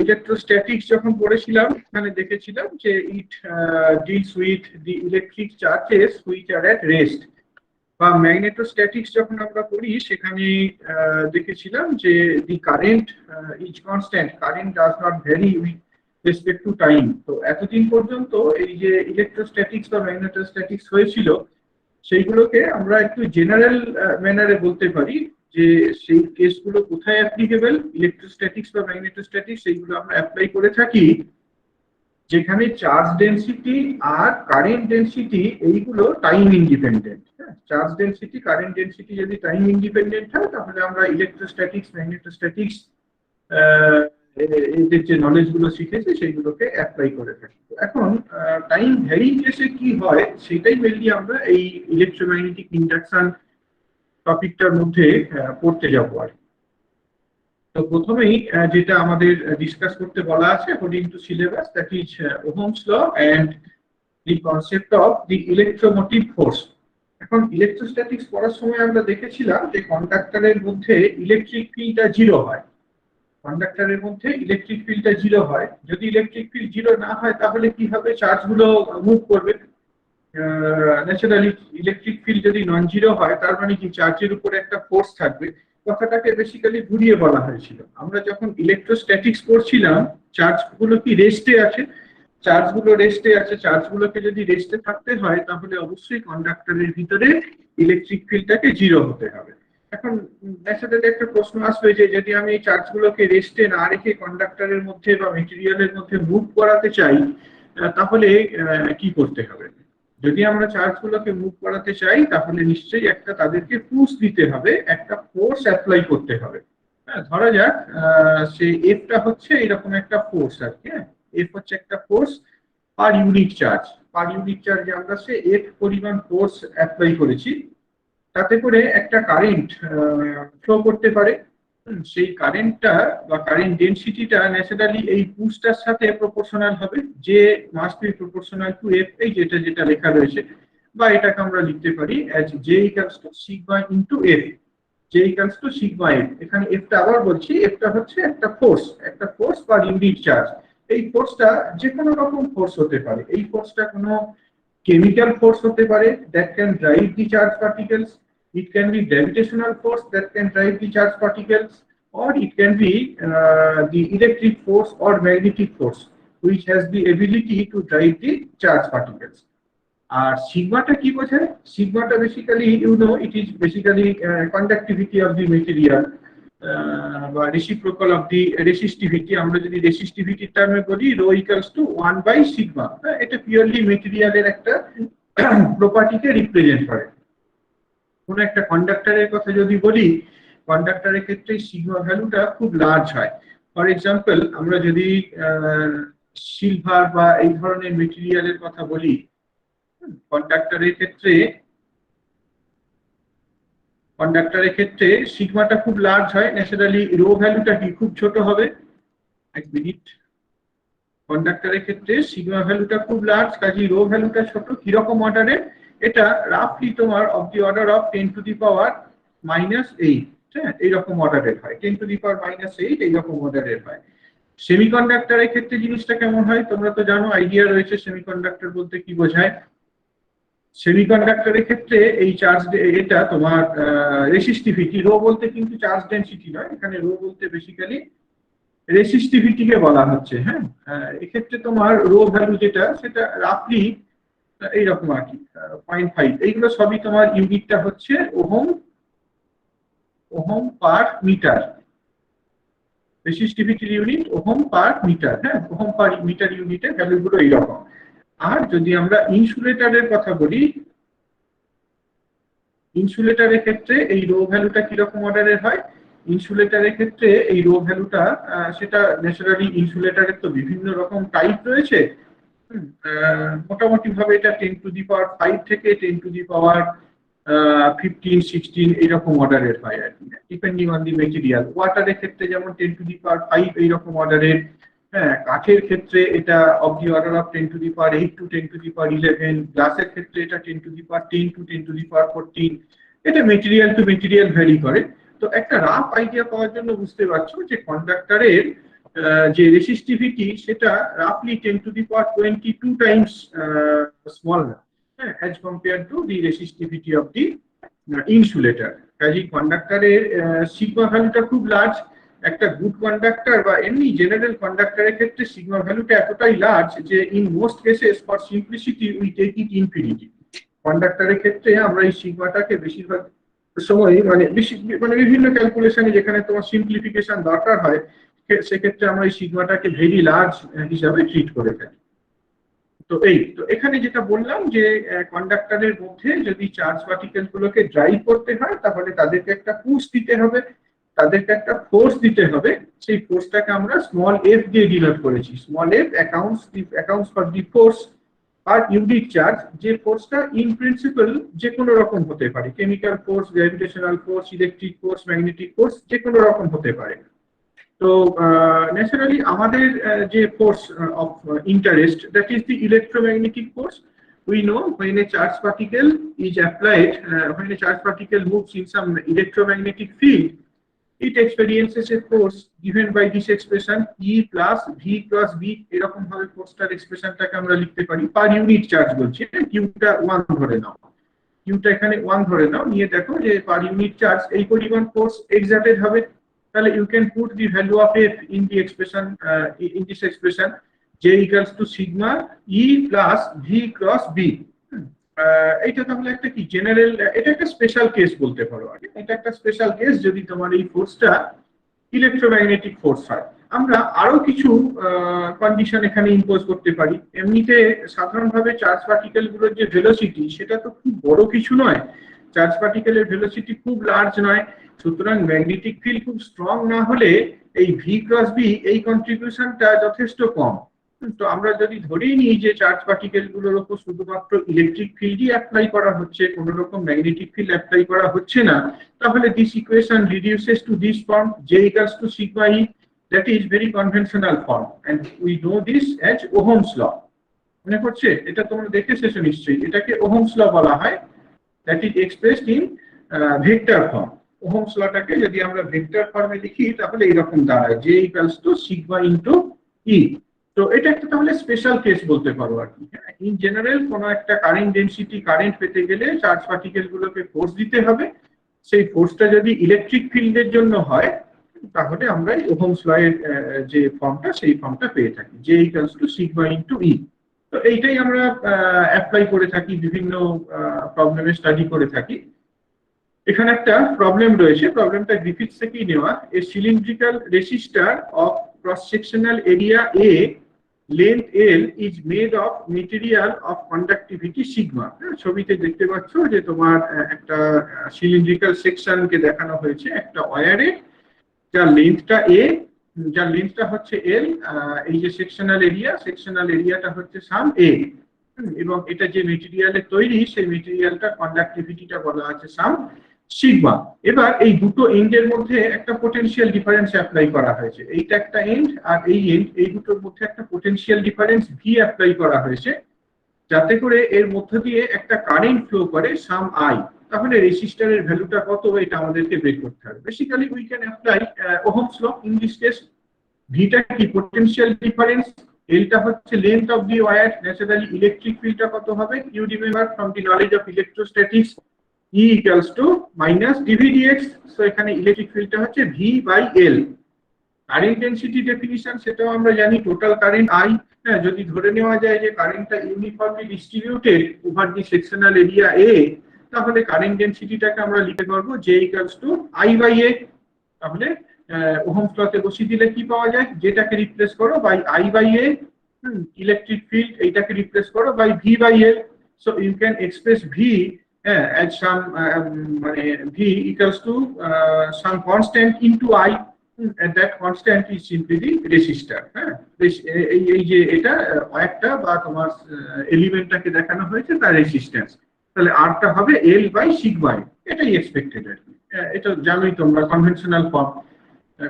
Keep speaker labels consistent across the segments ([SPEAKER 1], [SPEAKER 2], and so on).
[SPEAKER 1] Electrostatics যখন পড়েছিলাম এখানে দেখেছিলাম যে it deals with the electric charges which are at rest, বা ম্যাগনেটোস্ট্যাটিক্স যখন আমরা পড়ি সেখানে দেখেছিলাম যে the current is constant, current does not vary with respect to time. তো এতদিন পর্যন্ত এই যে ইলেকট্রোস্ট্যাটিক্স বা ম্যাগনেটোস্ট্যাটিক্স হয়েছিল সেইগুলোকে আমরা একটু জেনারেল ম্যানারে বলতে পারি যে সেই কেসগুলো কোথায় অ্যাপ্লিকেবল, ইলেকট্রোস্ট্যাটিক্স বা ম্যাগনেটোস্ট্যাটিক্স সেইগুলো আমরা অ্যাপ্লাই করে থাকি যেখানে চার্জ ডেনসিটি আর কারেন্ট ডেনসিটি এইগুলো time independent. Charge density current density যদি টাইম ইন্ডিপেন্ডেন্ট হয় তাহলে আমরা ইলেকট্রোস্ট্যাটিক্স ম্যাগনেটোস্ট্যাটিক্স এদের যে নলেজ গুলো শিখেছি সেইগুলোকে অ্যাপ্লাই করে থাকি। এখন টাইম ভ্যারিং কেসে কি হয় সেটাই মেনলি আমরা এই ইলেকট্রোম্যাগনেটিক ইন্ডাকশন টপিকটার মধ্যে পড়তে যাবো আর। তো প্রথমেই যেটা আমাদের ডিসকাস করতে বলা আছে according to syllabus, that is Ohm's law and the concept of the electromotive force. এখন ইলেকট্রোস্ট্যাটিক্স পড়ার সময় আমরা দেখেছিলাম যে কন্ডাক্টরের মধ্যে ইলেকট্রিক ফিল্ডটা জিরো হয়, কন্ডাক্টরের মধ্যে ইলেকট্রিক ফিল্ডটা জিরো হয়। যদি ইলেকট্রিক ফিল্ড জিরো না হয় তাহলে কি হবে, চার্জগুলো মুভ করবে। ন্যাচারালি ইলেকট্রিক ফিল্ড যদি নন জিরো হয় তার মানে কি চার্জের উপরে একটা ফোর্স থাকবে। কথাটাকে বেসিক্যালি ঘুরিয়ে বলা হয়েছিল। আমরা যখন ইলেকট্রোস্ট্যাটিক্স পড়ছিলাম চার্জগুলো কি রেস্টে আছে, চার্জগুলো রেস্টে আছে, চার্জগুলোকে যদি রেস্টে থাকতে হয় তাহলে অবশ্যই কন্ডাক্টরের ভিতরে ইলেকট্রিক ফিল্ডটাকে জিরো হতে হবে। এখন ন্যাচারালি একটা প্রশ্ন আসবে যে যদি আমি এই চার্জগুলোকে রেস্টে না রেখে কন্ডাক্টরের মধ্যে বা মেটেরিয়ালের মধ্যে মুভ করাতে চাই তাহলে কি করতে হবে। যদি আমরা চার্জগুলোকে মুভ করাতে চাই তাহলে নিশ্চয়ই একটা তাদেরকে পুশ দিতে হবে, একটা ফোর্স অ্যাপ্লাই করতে হবে। হ্যাঁ, ধরা যাক সেই এফটা হচ্ছে এরকম একটা ফোর্স আর কি। এফ হচ্ছে একটা force per unit charge, per unit চার্জে আমরা সে এফ পরিমাণ ফোর্স অ্যাপ্লাই করেছি, তাতে করে একটা কারেন্ট ফ্লো করতে পারে। সেই কারেন্টটা বা কারেন্ট ডেনসিটিটা ন্যাচারালি এই পুশটার সাথে প্রপোর্শনাল হবে, যে must be proportional to F, এই যেটা যেটা লেখা রয়েছে। বা এটাকে আমরা লিখতে পারি as J equals to sigma into F, J equals to sigma F. এখানে এফটা আবার বলছি, এফটা হচ্ছে একটা ফোর্স পার ইউনিট চার্জ। এই ফোর্সটা যে কোনো রকম ফোর্স হতে পারে, এই ফোর্সটা কোনো chemical force হতে পারে that can drive the charge particles, it can be gravitational force that can drive the charge particles, or it can be the electric force or magnetic force which has the ability to drive the charge particles. আর সিগমাটা কি বোঝায়, সিগমাটা basically it is basically conductivity of the material বা reciprocal of the resistivity. আমরা যদি রেসিস্টিভিটির টার্মে বলি rho equals to 1/σ, এটা পিওরলি মেটেরিয়ালের একটা প্রপার্টিকে রিপ্রেজেন্ট করে। কোন একটা কন্ডাক্টরের কথা যদি বলি, কন্ডাক্টরের ক্ষেত্রে সিগমা ভ্যালুটা খুব লার্জ হয়। ফর এক্সাম্পল আমরা যদি সিলভার বা এই ধরনের মেটেরিয়ালের কথা বলি, কন্ডাক্টরের ক্ষেত্রে সিগমাটা খুব লার্জ হয়, ন্যাচারালি রো ভ্যালুটা কি খুব ছোট হবে। এক মিনিট, কন্ডাক্টরের ক্ষেত্রে সিগমা ভ্যালুটা খুব লার্জ, কাজেই রো ভ্যালুটা ছোট। কিরকম অর্ডারের, এটা রাফলি তোমার of the order of 10 to the power -8, হ্যাঁ এইরকম অর্ডারের হয়, 10 টু দি পাওয়ার -8 এইরকম অর্ডারের হয়। সেমিকন্ডাক্টরের ক্ষেত্রে জিনিসটা কেমন হয় তোমরা তো জানো, আইডিয়া রয়েছে সেমিকন্ডাক্টর বলতে কি বোঝায়। সেমিকন্ডাক্টরের ক্ষেত্রে এই চার্জ, এটা তোমার রেসিস্টিভিটি, রো বলতে কিন্তু চার্জ ডেনসিটি নয়, এখানে রো বলতে বেসিক্যালি রেসিস্টিভিটিকে বলা হচ্ছে। হ্যাঁ, এক্ষেত্রে তোমার রো ভ্যালু যেটা সেটা রাফলি এইরকম আর কি 0.5। এইগুলো সবই তোমার ইউনিটটা হচ্ছে ওহম পার মিটার, রেসিস্টিভিটির ইউনিট ওহম পার মিটার। হ্যাঁ, ওহম পার মিটার ইউনিটের ভ্যালুগুলো এইরকম। আর যদি আমরা ইনসুলেটরের কথা বলি, ইনসুলেটরের ক্ষেত্রে এই রো ভ্যালুটা কিরকম অর্ডারের হয়, ইনসুলেটরের ক্ষেত্রে এই রো ভ্যালুটা সেটা ন্যাচারালি ইনসুলেটরের তো বিভিন্ন রকম টাইপ রয়েছে। মোটামুটি ভাবে এটা 10 টু দি পাওয়ার 5 থেকে 10 টু দি পাওয়ার 15, 16 এইরকম অর্ডারের হয় আর কি, ডিপেন্ডিং অন দি মেটেরিয়াল। ওয়াটারের ক্ষেত্রে যেমন 10 টু দি পাওয়ার 5 এইরকম অর্ডারের। হ্যাঁ, কাঠের ক্ষেত্রে এটা of the order of 10 to the power 8 to 10 to the power 11। গ্লাসের ক্ষেত্রে এটা 10 to the power 10 to 10 to the power 14। এটা মেটেরিয়াল টু মেটেরিয়াল ভ্যারি করে। তো একটা রাফ আইডিয়া পাওয়ার জন্য বুঝতে পারছো যে কন্ডাক্টরের যে রেসিস্টিভিটি সেটা রাফলি 10⁻22 Times smaller as compared to the resistivity of the insulator. কাজেই কন্ডাক্টরের সিগমা ভ্যালুটা খুব লার্জ। একটা গুড কন্ডাক্টর বা এমনি জেনারেল কন্ডাক্টরের ক্ষেত্রে সিগমা ভ্যালুটা এতটাই লার্জ যে in most cases for simplicity we take it infinity. কন্ডাক্টরের ক্ষেত্রে আমরা এই সিগমাটাকে বেশিরভাগ সময় মানে বিভিন্ন ক্যালকুলেশনে যেখানে তোমার সিম্পলিফিকেশন দরকার হয় সেক্ষেত্রে আমরা এই সিগমাটাকে ভেরি লার্জ হিসাবে ট্রিট করে থাকি। তো এখানে যেটা বললাম যে কন্ডাক্টরের মধ্যে যদি চার্জ পার্টিকেল গুলোকে ড্রাইভ করতে হয় তাহলে তাদেরকে একটা পুশ দিতে হবে, তাদেরকে একটা ফোর্স দিতে হবে। সেই ফোর্সটাকে আমরা স্মল এফ দিয়ে ডিনোট করেছি। Small F accounts for the force per unit charge. যে ফোর্সটা ইন প্রিন্সিপাল যে কোনো রকম হতে পারে, chemical force, gravitational force, electric force, magnetic force, যে কোনো রকম হতে পারে। তো ন্যাচারালি আমাদের যে force of interest, that is the electromagnetic force. We know when a charged particle is applied, when a charged particle moves in some electromagnetic field, it experiences a force given by this expression E plus V plus B. এরকম ভাবে ফোর্সটার এক্সপ্রেশনটাকে আমরা লিখতে পারি পার unit charge বলছি। কিউটা 1 ধরে নাও, কিউটা এখানে 1 ধরে নাও, নিয়ে দেখো যে পার ইউনিট চার্জ এই পরিমাণ ফোর্স এক্সার্টেড হবে। তাহলে you can put the value of F in the expression, in this expression, J equals to sigma E plus V cross B. এটা তাহলে একটা কি জেনারেল, এটা একটা স্পেশাল কেস বলতে পারো। এটা একটা স্পেশাল কেস যদি তোমার এই ফোর্সটা ইলেকট্রোম্যাগনেটিক ফোর্স হয়। আমরা আরো কিছু কন্ডিশন এখানে ইম্পোজ করতে পারি। এমনিতে সাধারণভাবে চার্জ পার্টিকেল গুলোর যে ভেলোসিটি সেটা তো খুব বড় কিছু নয়, চার্জ পার্টিকেলের ভেলোসিটি খুব লার্জ নয়, সুতরাং ম্যাগনেটিক ফিল্ড খুব স্ট্রং না হলে এই ভি ক্রস বি এই কন্ট্রিবিউশনটা যথেষ্ট কম। তো আমরা যদি ধরেই নিই যে চার্জ পার্টিকেল গুলোর উপর শুধুমাত্র ইলেকট্রিক ফিল্ডই অ্যাপ্লাই করা হচ্ছে, কোনো রকম ম্যাগনেটিক ফিল্ড অ্যাপ্লাই করা হচ্ছে না, তাহলে this equation reduces to this form, J equals to sigma E. That is very conventional form and we know this as Ohm's law. মনে পড়ছে? এটা তোমরা দেখে এসেছো নিশ্চয়ই। এটাকে ওহমস ল বলা হয়। That is expressed in vector form. Ohm's লটাকে যদি আমরা ভেক্টর ফর্মে লিখি তাহলে এইরকম দাঁড়ায়, J equals to sigma into E. তো এটা একটা তাহলে স্পেশাল কেস বলতে পারো আর কি। ইন জেনারেল কোনো একটা কারেন্ট ডেনসিটি কারেন্ট পেতে গেলে চার্জ পার্টিকেল গুলোকে ফোর্স দিতে হবে। সেই ফোর্সটা যদি ইলেকট্রিক ফিল্ডের জন্য হয় তাহলে আমরা ওহমস ল এর যে ফর্মটা সেই ফর্মটা পেয়ে থাকি, J equals to sigma into E. তো এইটাই আমরা অ্যাপ্লাই করে থাকি, বিভিন্ন প্রবলেমে স্টাডি করে থাকি। এখানে একটা প্রবলেম রয়েছে, প্রবলেমটা গ্রিফিথস থেকেই নেওয়া। A cylindrical resistor of cross sectional area A, length L is made of material of conductivity sigma. ছবিতে দেখতে পাচ্ছ যে তোমার একটা সিলিন্ড্রিক্যাল সেকশনকে দেখানো হয়েছে একটা ওয়্যারে, যার লেন্থটা A, যার লেন্থটা হচ্ছে L। এই যে সেকশনাল এরিয়াটা হচ্ছে সাম A, এবং এটা যে মেটেরিয়ালের তৈরি সেই মেটেরিয়ালটা কন্ডাক্টিভিটিটা বলা আছে সাম সিগমা। এবার এই দুটো এন্ডের মধ্যে একটা পটেনশিয়াল ডিফারেন্স অ্যাপ্লাই করা হয়েছে। এইটা একটা এন্ড আর এই এন্ড, এই দুটোর মধ্যে একটা পটেনশিয়াল ডিফারেন্স ভি অ্যাপ্লাই করা হয়েছে, যাতে করে এর মধ্য দিয়ে একটা কারেন্ট ফ্লো করে সাম আই। তাহলে রেজিস্টারের ভ্যালুটা কত এটা আমাদেরকে বের করতে হবে। Basically we can apply Ohm's law in this case. ভিটা কি পটেনশিয়াল ডিফারেন্স, এলটা হচ্ছে length of the wire, naturally electric ফিল্ডটা কত হবে, you remember from the knowledge of electrostatics, E equals to minus dV dx। So এখানে electric ফিল্ডটা হচ্ছে V by L। Current density definition সেটাও আমরা জানি, টোটাল কারেন্ট I। হ্যাঁ, যদি ধরে নেওয়া যায় যে কারেন্টটা uniformly distributed over the sectional area A, তাহলে কারেন্ট ডেনসিটিটাকে আমরা লিখতে পারবো J equals to I by A। তাহলে ওহমস লতে বসিয়ে দিলে কি পাওয়া যায়, যেটাকে রিপ্লেস করো by I by A, electric field এইটাকে রিপ্লেস করো by V by L। So you can express V as some V equals to some constant into I, and that constant is simply the resistor। হ্যাঁ, এই যে এটা একটা বা তোমার এলিমেন্টটাকে দেখানো হয়েছে তার রেজিস্ট্যান্স, তাহলে আরটা হবে L বাই সিগমা। এটাই এক্সপেক্টেড আর কি। এটা জানোই তোমরা কনভেনশনাল ফর্ম।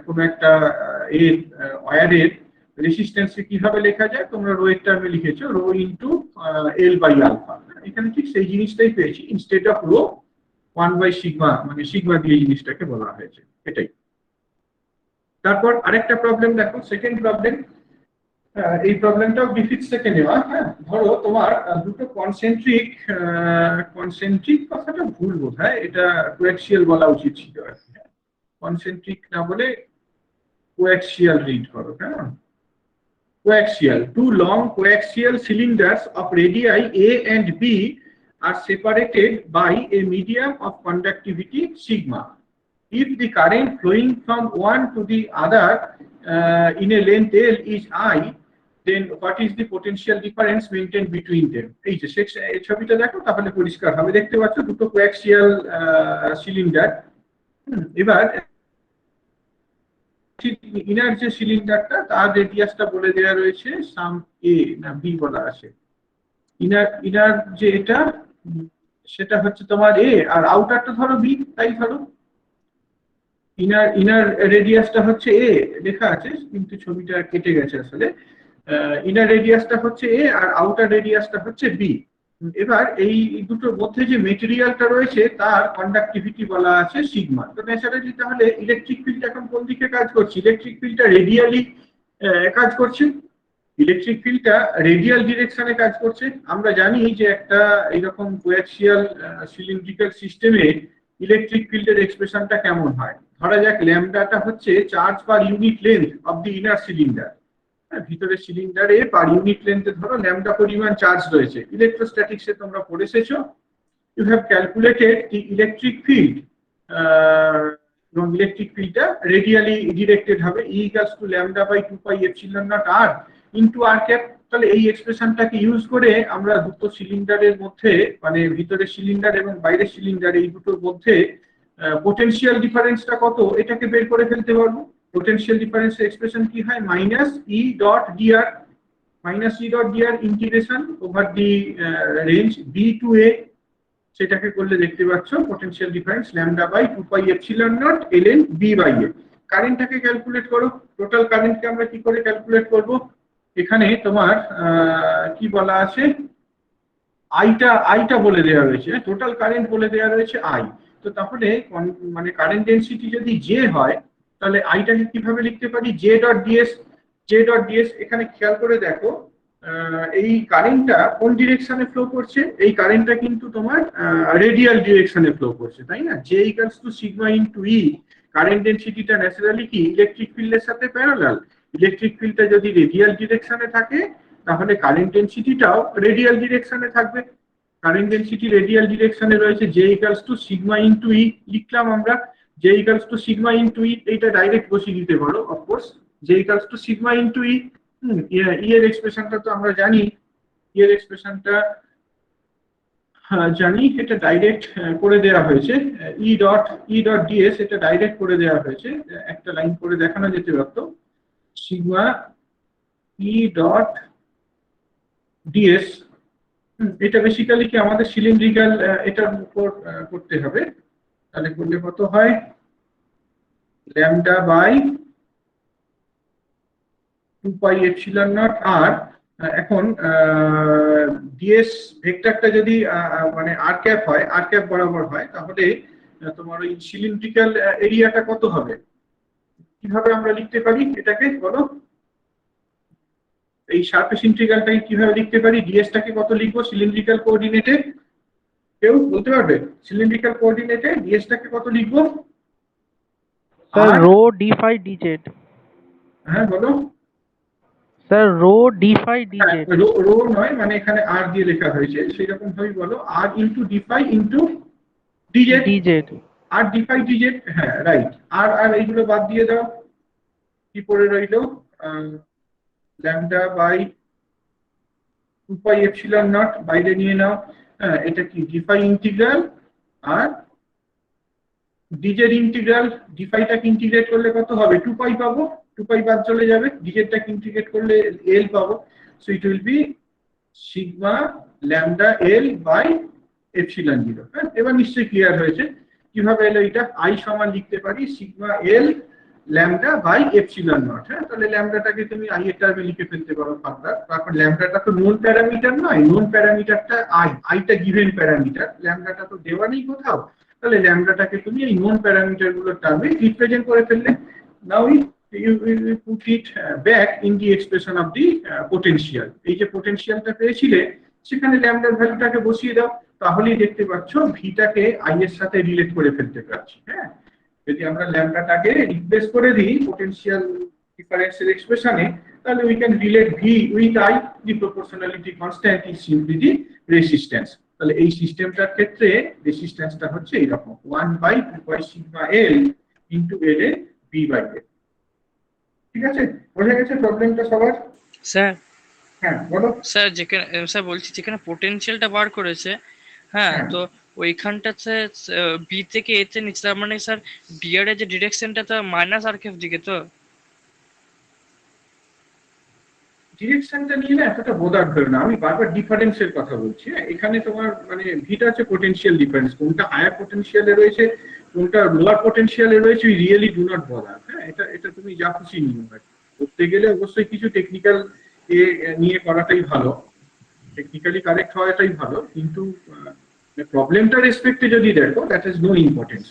[SPEAKER 1] কোনো একটা এর ওয়্যারের রেজিস্ট্যান্সকে কিভাবে লেখা যায়, তোমরা রো এর টার্মে লিখেছো rho into L by alpha. এখানে ঠিক সেই জিনিসটাই পেয়েছি, instead of rho 1 by sigma, মানে সিগমা দিয়ে জিনিসটাকে বলা হয়েছে। এটাই। তারপর আরেকটা প্রবলেম দেখো, সেকেন্ড প্রবলেম। এই প্রবলেমটাও ডিফিক্স থেকে নেওয়া। হ্যাঁ, ধরো তোমার দুটো কনসেন্ট্রিক কথাটা ভুল বোধহয়, এটা কোয়াক্সিয়াল বলা উচিত ছিল আর কি। কনসেন্ট্রিক না বলে কোয়াক্সিয়াল রিড করো। হ্যাঁ, coaxial. Two long coaxial cylinders of radii A and B are separated by a medium of conductivity sigma. If the current flowing from one to the other in a length L is I, then what is the potential difference maintained between them? এই যে ছবিটা দেখো তাহলে পরিষ্কার হবে। দেখতে পাচ্ছ দুটো কোয়াক্সিয়াল সিলিন্ডার। এবার ইনার যে সিলিন্ডারটা তার রেডিয়াসটা বলে দেওয়া রয়েছে সাম এ না বি বলা আছে। ইনার যে এটা সেটা হচ্ছে তোমার এ, আর আউটারটা ধরো বি, তাই ধরো ইনার রেডিয়াসটা হচ্ছে এ, লেখা আছে কিন্তু ছবিটা কেটে গেছে আসলে। ইনার রেডিয়াসটা হচ্ছে এ আর আউটার রেডিয়াসটা হচ্ছে বি। এবার এই দুটোর মধ্যে যে মেটেরিয়ালটা রয়েছে তার কন্ডাক্টিভিটি বলা আছে সিগমা। তো ন্যাচারালি তাহলে ইলেকট্রিক ফিল্ড এখন কোন দিকে কাজ করছে? ইলেকট্রিক ফিল্ডটা রেডিয়ালি কাজ করছে। ইলেকট্রিক ফিল্ডটা রেডিয়াল ডিরেকশনে কাজ করছে। আমরা জানি যে একটা এরকম কোয়াক্সিয়াল সিলিন্ড্রিক্যাল সিস্টেমে ইলেকট্রিক ফিল্ডের এক্সপ্রেশনটা কেমন হয়। ধরা যাক ল্যামডাটা হচ্ছে charge per unit length of the inner cylinder. ভিতরে সিলিন্ডারে পার ইউনিট লেন্থে ধরো ল্যামডা পরিমাণ চার্জ রয়েছে। ইলেকট্রোস্ট্যাটিক্সে তোমরা পড়ে এসেছো। You have calculated the electric field, এবং ইলেকট্রিক ফিল্ডটা রেডিয়ালি ডিরেক্টেড হবে। E equals to lambda by 2 pi epsilon naught r into r cap. তাহলে এই এক্সপ্রেশনটাকে ইউজ করে আমরা দুটো সিলিন্ডারের মধ্যে, মানে ভিতরে সিলিন্ডার এবং বাইরের সিলিন্ডার এই দুটোর মধ্যে পোটেনশিয়াল ডিফারেন্সটা কত এটাকে বের করে ফেলতে পারবো। পোটেনশিয়াল ডিফারেন্সের এক্সপ্রেশন কি হয়? Minus E dot dr integration over the range B to A. সেটাকে করলে দেখতে পাচ্ছ potential difference lambda by 2 pi epsilon naught ln B by A. কারেন্টটাকে ক্যালকুলেট করো। টোটাল কারেন্টকে আমরা কি করে ক্যালকুলেট করব? এখানে তোমার কি বলা আছে, আইটা বলে দেওয়া রয়েছে, টোটাল কারেন্ট বলে দেওয়া রয়েছে আই। তো তাহলে মানে কারেন্ট ডেনসিটি যদি জে হয় তাহলে আইটাকে কিভাবে লিখতে পারি? J dot DS. এখানে খেয়াল করে দেখো এই কারেন্টটা কোন ডিরেকশনে ফ্লো করছে? এই কারেন্টটা কিন্তু তোমার রেডিয়াল ডিরেকশনে ফ্লো করছে, তাই না? J equals to sigma into E. Current ডেনসিটিটা ন্যাচারালি কি ইলেকট্রিক ফিল্ডের সাথে প্যারালাল। ইলেকট্রিক ফিল্ডটা যদি রেডিয়াল ডিরেকশনে থাকে তাহলে কারেন্ট ডেনসিটিটাও রেডিয়াল ডিরেকশনে থাকবে। কারেন্ট ডেনসিটি রেডিয়াল ডিরেকশনে রয়েছে। J equals to sigma into E লিখলাম আমরা। J equals to sigma into E, এইটা ডাইরেক্ট বসিয়ে দিতে পারো of course. J equals to sigma into E. E এর এক্সপ্রেশনটা তো আমরা জানি, ই এর এক্সপ্রেশনটা জানি, এটা ডাইরেক্ট করে দেওয়া হয়েছে। ই ডট ডিএস এটা ডাইরেক্ট করে দেওয়া হয়েছে। একটা লাইন করে দেখানো যেতে পারতো, সিগমা ই ডট ডিএস। এটা বেসিক্যালি কি আমাদের সিলিন্ড্রিক্যাল এটার উপর করতে হবে। তাহলে করলে কত হয়? Lambda by 2 pi epsilon naught R. এখন ডিএস ভেক্টরটা যদি মানে আর ক্যাপ হয়, আর ক্যাপ বরাবর হয়, তাহলে তোমার ওই সিলিন্ড্রিক্যাল এরিয়াটা কত হবে? কিভাবে আমরা লিখতে পারি এটাকে বলো? এই সারফেস ইন্টিগ্রালটাকে কিভাবে লিখতে পারি? ডিএসটাকে কত লিখবো সিলিন্ড্রিক্যাল কোঅর্ডিনেটে? কেউ বলতে পারবে? সিলিন্ড্রিক্যাল কোঅর্ডিনেটে ডিএসটাকে কত লিখবো?
[SPEAKER 2] Sir rho d phi DZ.
[SPEAKER 1] হ্যাঁ বলো
[SPEAKER 2] sir rho d phi d z.
[SPEAKER 1] Rho নয়, মানে এখানে আর দিয়ে লেখা হয়েছে সেই রকম ভাবেই বলো। R into d phi into dz. R d phi DZ, হ্যাঁ রাইট। আর এইগুলো বাদ দিয়ে দাও। কি পড়ে রইলো? Lambda by 2 pi epsilon naught বাইরে নিয়ে নাও। হ্যাঁ, এটা কি ডি ফাই ইন্টিগ্রাল আর ডিজেড ইন্টিগ্রাল। ডি ফাইটাকে ইন্টিগ্রেট করলে কত হবে? 2 পাই পাবো। 2 পাই বাদ চলে যাবে। ডিজেডটাকে ইন্টিগ্রেট করলে এল পাবো। So it will be sigma lambda L by epsilon 0। হ্যাঁ, এবার নিশ্চয়ই ক্লিয়ার হয়েছে। কিভাবে এলো এটা? আই সমান লিখতে পারি sigma L lambda by epsilon naught. হ্যাঁ, তাহলে ল্যামডাটাকে তুমি আই এর টার্মে লিখে ফেলতে পারো ফার্দার। তারপর ল্যামডাটা তো নোন প্যারামিটার নয়, নোন প্যারামিটারটা আইটা গিভেন প্যারামিটার, ল্যামডাটা তো দেওয়া নেই কোথাও। তাহলে ল্যামডাটাকে তুমি এই নোন প্যারামিটার গুলোর টার্মে রিপ্রেজেন্ট করে ফেললে। নাও you put it back in the expression of the potential. এই যে পোটেনশিয়ালটা পেয়েছিলে সেখানে ল্যামডার ভ্যালুটাকে বসিয়ে দাও, তাহলেই দেখতে পাচ্ছ ভিটাকে আই এর সাথে রিলেট করে ফেলতে পারছি। হ্যাঁ, যদি আমরা ল্যামডাটাকে রিপ্লেস করে দিই পোটেনশিয়াল ডিফারেন্সের এক্সপ্রেশনে, তাহলে we can relate V with I, the proportionality constant is simply the resistance. তাহলে এই সিস্টেমটার ক্ষেত্রে রেজিস্ট্যান্সটা হচ্ছে এইরকম 1/2 sigma L into L A B by A. ঠিক আছে, বোঝা গেছে প্রবলেমটা সবার?
[SPEAKER 3] স্যার
[SPEAKER 1] হ্যাঁ বলো।
[SPEAKER 3] স্যার যেখানে স্যার বলছি যেখানে পোটেনশিয়ালটা বার করেছে, হ্যাঁ, তো ওইখানটাতে বি থেকে এ তে নিচ্ছে, তার মানে স্যার বি এর যে ডিরেকশনটা তো মাইনাস আর কেফ দিকে তো।
[SPEAKER 1] ডিরেকশনটা নিয়ে না এতটা বোধার ধরে না, আমি বারবার ডিফারেন্সের কথা বলছি। এখানে তোমার মানে ভিটা হচ্ছে পোটেনশিয়াল ডিফারেন্স, কোনটা হায়ার পোটেনশিয়ালে রয়েছে কোনটা লোয়ার পোটেনশিয়ালে রয়েছে we really do not bother. হ্যাঁ, এটা এটা তুমি যা খুশি নিও, করতে গেলে অবশ্যই কিছু টেকনিক্যাল নিয়ে করাটাই ভালো, টেকনিক্যালি কারেক্ট হওয়াটাই ভালো, কিন্তু প্রবলেমটা রেসপেক্টে যদি দেখো that is no importance.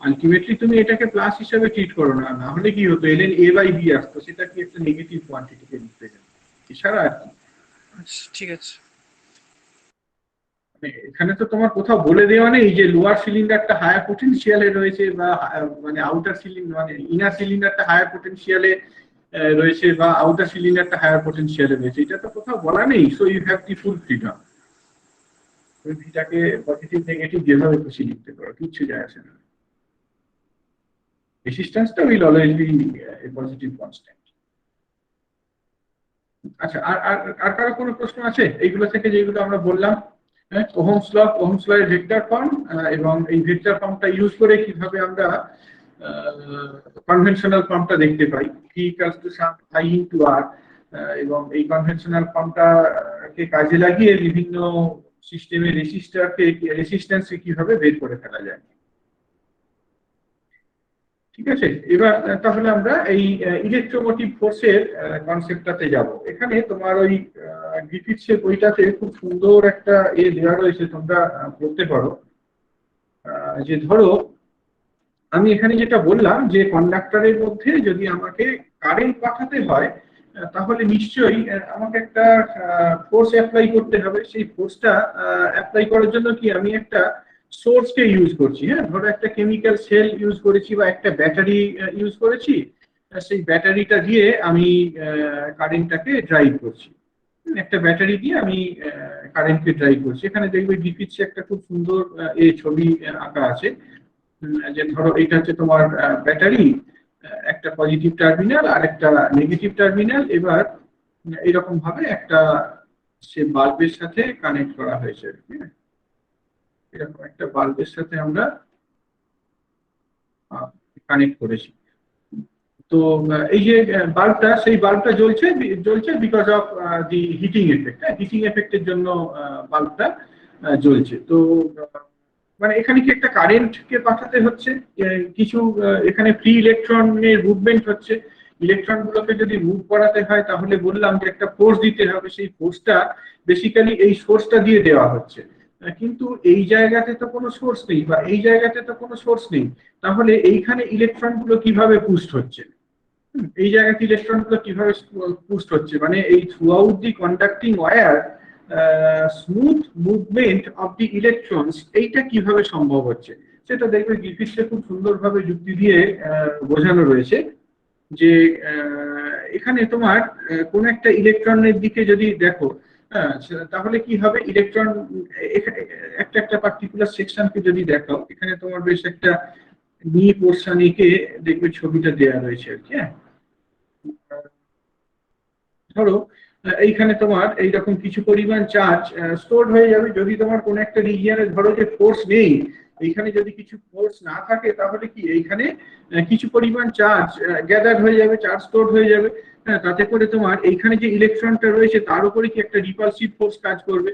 [SPEAKER 1] Ultimately তুমি এটাকে প্লাস হিসেবে ট্রিট করো না, না হলে কি হতো ln a বাই b আসতো, সেটা কি একটা নেগেটিভ কোয়ান্টিটিকে রিপ্রেজেন্ট, এছাড়া আর কি।
[SPEAKER 3] ঠিক আছে,
[SPEAKER 1] এখানে তো তোমার কোথাও বলে দেওয়া নেই যে লোয়ার সিলিন্ডারটা হায়ার পটেনশিয়ালে রয়েছে বা মানে আউটার সিলিন্ডার মানে ইনার সিলিন্ডারটা হায়ার পটেনশিয়ালে রয়েছে বা আউটার সিলিন্ডারটা হায়ার পটেনশিয়ালে রয়েছে, এটা তো কোথাও বলা নেই। So you have the full freedom, তুমি ভিটাকে পজিটিভ নেগেটিভ যেভাবে খুশি লিখতে পারো, কিচ্ছু যায় আসে না। রেজিস্ট্যান্সটা will always be a positive constant. আচ্ছা, আর আর আর কারো কোনো প্রশ্ন আছে এইগুলো থেকে যেগুলো আমরা বললাম? ওহমস ল এর ভেক্টর ফর্ম, এবং এই ভেক্টর ফর্মটা ইউজ করে কিভাবে আমরা কনভেনশনাল ফর্মটা দেখতে পাই, V equals to some I into R, এবং এই কনভেনশনাল ফর্মটাকে কাজে লাগিয়ে বিভিন্ন সিস্টেমের রেজিস্ট্যান্সকে কিভাবে বের করে ফেলা যায়। ঠিক আছে, এবার তাহলে আমরা এই ইলেকট্রোমোটিভ ফোর্সের কনসেপ্টটাতে যাব। এখানে তোমার ওই গ্রিফিথসের বইটাতে খুব সুন্দর একটা দেওয়া রয়েছে, তোমরা পড়তে পারো। যে ধরো আমি এখানে যেটা বললাম যে কন্ডাক্টরের মধ্যে যদি আমাকে কারেন্ট পাঠাতে হয়, তাহলে নিশ্চয়ই আমাকে একটা ফোর্স অ্যাপ্লাই করতে হবে। সেই ফোর্সটা অ্যাপ্লাই করার জন্য কি আমি একটা সোর্সকে ইউজ করছি। হ্যাঁ, ধরো একটা কেমিক্যাল সেল ইউজ করেছি বা একটা ব্যাটারি ইউজ করেছি, সেই ব্যাটারিটা দিয়ে আমি কারেন্টটাকে ড্রাইভ করছি, একটা ব্যাটারি দিয়ে আমি কারেন্টকে ড্রাইভ করছি। এখানে দেখবে ডিপিচ্ছে একটা খুব সুন্দর ছবি আঁকা আছে, যে ধরো এটা হচ্ছে তোমার ব্যাটারি, একটা পজিটিভ টার্মিনাল আর একটা নেগেটিভ টার্মিনাল, এবার এরকম ভাবে একটা সে বাল্বের সাথে কানেক্ট করা হয়েছে। এরকম একটা বাল্বের সাথে আমরা কানেক্ট করেছি। তো এই যে বাল্বটা, সেই বাল্বটা জ্বলছে because of the heating effect. Heating এফেক্টের জন্য বাল্বটা জ্বলছে। তো মানে এখানে কি একটা কারেন্টকে পাঠাতে হচ্ছে, কিছু এখানে ফ্রি ইলেকট্রনের মুভমেন্ট হচ্ছে, ইলেকট্রন গুলোকে যদি মুভ করাতে হয় তাহলে বললাম যে একটা ফোর্স দিতে হবে, সেই ফোর্সটা বেসিক্যালি এই সোর্সটা দিয়ে দেওয়া হচ্ছে। কিন্তু এই জায়গাতে তো কোনো সোর্স নেই বা এই জায়গাতে তো কোনো সোর্স নেই, তাহলে এইখানে ইলেকট্রন গুলো কিভাবে পুস্ট হচ্ছে, এই জায়গাতে ইলেকট্রন গুলো কিভাবে পুস্ট হচ্ছে, মানে এই throughout the conducting wire smooth movement of the electrons, এইটা কিভাবে সম্ভব হচ্ছে সেটা দেখবে গ্রিফিথসে খুব সুন্দরভাবে যুক্তি দিয়ে বোঝানো রয়েছে। যে এখানে তোমার কোন একটা ইলেকট্রনের দিকে যদি দেখো, তাহলে কি হবে, ইলেকট্রন একটা একটা পার্টিকুলার সেকশনকে যদি দেখো, এখানে তোমার বেশ একটা নি পোর্শন এঁকে দেখবে ছবিটা দেওয়া রয়েছে আর কি। হ্যাঁ, ধরো এইখানে তোমার এইরকম কিছু পরিমাণ চার্জ স্টোর হয়ে যাবে। যদি তোমার কোন একটা রিজিয়নে ধরো যে ফোর্স নেই, এইখানে যদি কিছু ফোর্স না থাকে, তাহলে কি এইখানে কিছু পরিমাণ চার্জ গ্যাদার হয়ে যাবে, চার্জ স্টোর হয়ে যাবে। হ্যাঁ, তাতে করে তোমার এইখানে যে ইলেকট্রনটা রয়েছে তার উপরে কি একটা রিপালসিভ ফোর্স কাজ করবে,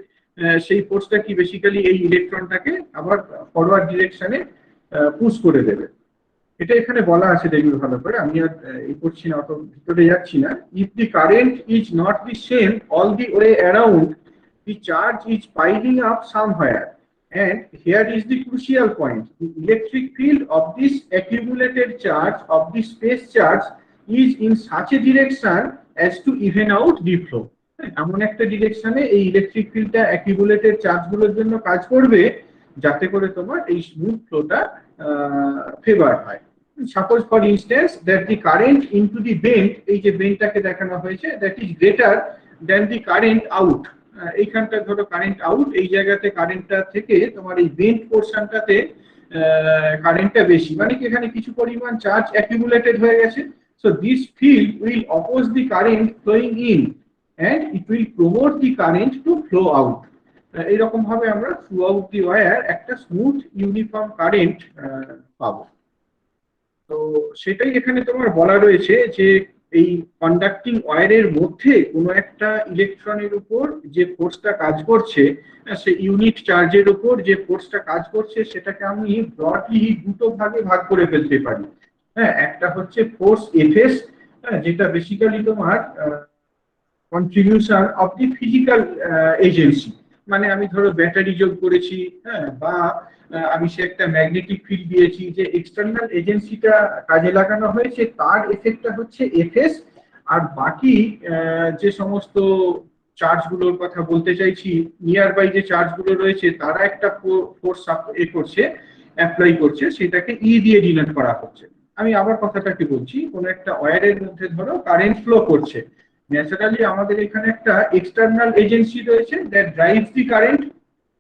[SPEAKER 1] সেই ফোর্সটা কি বেসিক্যালি এই ইলেকট্রনটাকে আবার ফরওয়ার্ড ডিরেকশনে পুশ করে দেবে। এটা এখানে বলা আছে, দেখবে ভালো করে, আমি আর এই করছি না, অত ভিতরে যাচ্ছি না। If the current is not the same all the way around, the charge is piling up somewhere. And here is the crucial point. The electric field of this accumulated charge of the space charge is in such a direction as to even out the flow. এমন একটা ডিরেকশনে এই electric ফিল্ডটা অ্যাকিউমুলেটেড চার্জগুলোর জন্য কাজ করবে যাতে করে তোমার এই স্মুথ ফ্লোটা ফেভার হয়। Suppose for instance that the current into the bent, এই যে বেন্টটাকে দেখানো হয়েছে, that is greater than the current out. এইখানটা ধরো কারেন্ট আউট, এই জায়গাতে কারেন্টটা থেকে তোমার এই বেন্ট পোর্শনটাতে কারেন্টটা বেশি, মানে কি এখানে কিছু পরিমাণ চার্জ অ্যাকিউমুলেটেড হয়ে গেছে। So this field will oppose the current flowing in and it will promote the current to flow out. এরকম ভাবে আমরা থ্রু আউট দি ওয়্যার একটা স্মুথ ইউনিফর্ম কারেন্ট পাবো। তো সেটাই এখানে তোমার বলা রয়েছে যে এই কন্ডাক্টিং ওয়্যারের মধ্যে কোনো একটা ইলেকট্রনের উপর যে ফোর্সটা কাজ করছে, সেই ইউনিট চার্জের উপর যে ফোর্সটা কাজ করছে সেটাকে আমি ব্রডলি দুটো ভাগে ভাগ করে ফেলতে পারি। হ্যাঁ, একটা হচ্ছে ফোর্স এফএস, যেটা বেসিক্যালি তোমার contribution of the physical agency, মানে আমি ধরো ব্যাটারি যোগ করেছি, হ্যাঁ, বা আমি সে একটা ম্যাগনেটিক ফিল্ড দিয়েছি, যে এক্সটার্নাল এজেন্সিটা কাজে লাগানো হয়েছে তার এফেক্টটা হচ্ছে এফএস। আর বাকি যে সমস্ত চার্জগুলোর কথা বলতে চাইছি, নিয়ার বাই যে চার্জগুলো রয়েছে তারা একটা ফোর্স করছে, অ্যাপ্লাই করছে, সেটাকে ই দিয়ে ডিনোট করা হচ্ছে। আমি আবার কথাটাকে বলছি, কোনো একটা ওয়্যারের মধ্যে ধরো কারেন্ট ফ্লো করছে, ন্যাচারালি আমাদের এখানে একটা এক্সটার্নাল এজেন্সি রয়েছে দ্যাট ড্রাইভস দি কারেন্ট।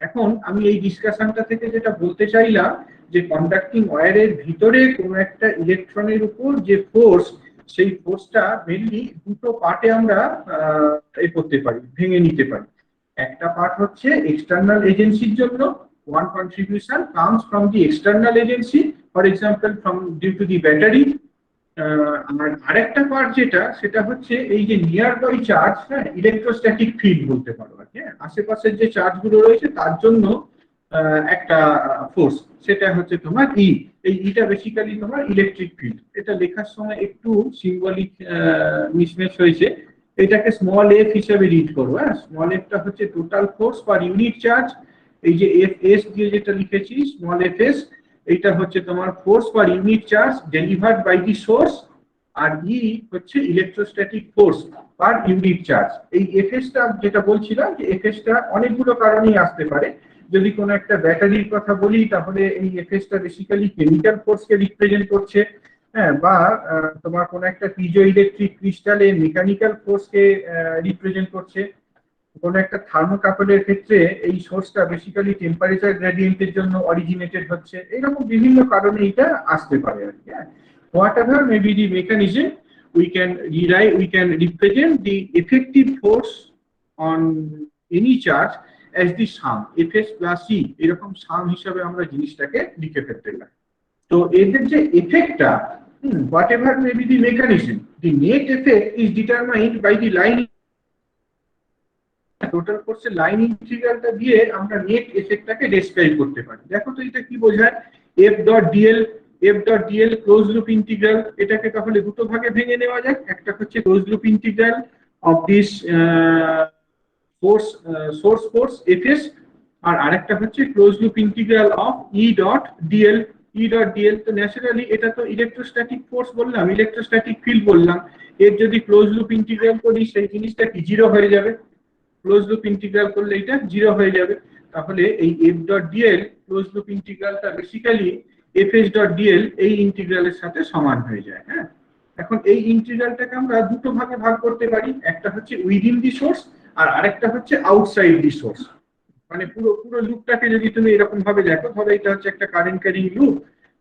[SPEAKER 1] এখন আমি এই ডিসকাশনটা থেকে যেটা বলতে চাইলাম যে কন্ডাক্টিং ওয়্যারের ভিতরে কোনো একটা ইলেকট্রনের উপর যে ফোর্স, সেই ফোর্সটা মেনলি দুটো পার্টে আমরা করতে পারি, ভেঙে নিতে পারি। একটা পার্ট হচ্ছে এক্সটার্নাল এজেন্সির জন্য, one contribution comes from the external agency, for example from due to the battery. আরেকটা পার্ট যেটা, সেটা হচ্ছে এই যে নিয়ার বাই চার্জ, হ্যাঁ, ইলেকট্রোস্ট্যাটিক ফিল্ড বলতে পারো আর কি, আশেপাশের যে চার্জগুলো রয়েছে তার জন্য একটা ফোর্স, সেটা হচ্ছে তোমার ই। এই ইটা বেসিক্যালি তোমার ইলেকট্রিক ফিল্ড। এটা লেখার সময় একটু সিম্বলিক মিসম্যাচ হয়েছে, এটাকে স্মল এফ হিসেবে রিড করো। হ্যাঁ, স্মল এফটা হচ্ছে total force per unit charge, এই যে এফ এস দিয়ে যেটা লিখেছি স্মল এফ এস, এইটা হচ্ছে তোমার force per unit charge delivered by the source, আর ই হচ্ছে electrostatic force per unit charge. এই এফএসটা যেটা বলছিলাম, যে এফএসটা অনেকগুলো কারণেই আসতে পারে। যদি কোনো একটা ব্যাটারির কথা বলি তাহলে এই এফএসটা বেসিক্যালি কেমিক্যাল ফোর্সকে রিপ্রেজেন্ট করছে, হ্যাঁ, বা তোমার কোনো একটা পিজো ইলেকট্রিক ক্রিস্টালে মেকানিক্যাল ফোর্সকে রিপ্রেজেন্ট করছে। কোনো একটা থার্মোকাপলের ক্ষেত্রে এই সোর্সটা বেসিক্যালি টেম্পারেচার গ্রেডিয়েন্টের জন্য অরিজিনেটেড হচ্ছে। এরকম বিভিন্ন কারণে এটা আসতে পারে আর কি। Whatever may be the mechanism, we can represent the effective force on any charge as the sum, Fs plus C, এরকম সাম হিসাবে আমরা জিনিসটাকে লিখে ফেলতে পারি। তো এদের যে এফেক্টটা, whatever may be the mechanism, the net effect is determined by the line total ফোর্সের লাইন ইন্টিগ্রালটা দিয়ে আমরা নেট এফেক্টটাকে ডেসক্রাইব করতে পারি। দেখো তো এটা কি বোঝায়, F dot dl close loop integral, এটাকে তাহলে দুটো ভাগে ভেঙে নেওয়া যাক। একটা হচ্ছে close loop integral of this source force Fs, আর আরেকটা হচ্ছে close loop integral of E dot dl. তো ন্যাচারালি এটা তো ইলেকট্রোস্ট্যাটিক ফোর্স বললাম, ইলেকট্রোস্ট্যাটিক ফিল্ড বললাম, এর যদি ক্লোজ লুপ ইন্টিগ্রাল করি সেই জিনিসটা কি জিরো হয়ে যাবে। ক্লোজ লুপ ইন্টিগ্রাল করলে এটা জিরো হয়ে যাবে। তাহলে এই F dot dl close loop ইন্টিগ্রালটা বেসিক্যালি এফএস ডট ডিএল এই ইন্টিগ্রালের সাথে সমান হয়ে যায়। হ্যাঁ, এখন এই ইন্টিগ্রালটাকে আমরা দুটো ভাগে ভাগ করতে পারি, একটা হচ্ছে উইদিন দি সোর্স আর আরেকটা হচ্ছে আউটসাইড দি সোর্স। মানে পুরো লুপটাকে যদি তুমি এরকম ভাবে দেখো, তাহলে এটা হচ্ছে একটা কারেন্ট ক্যারিং লুপ।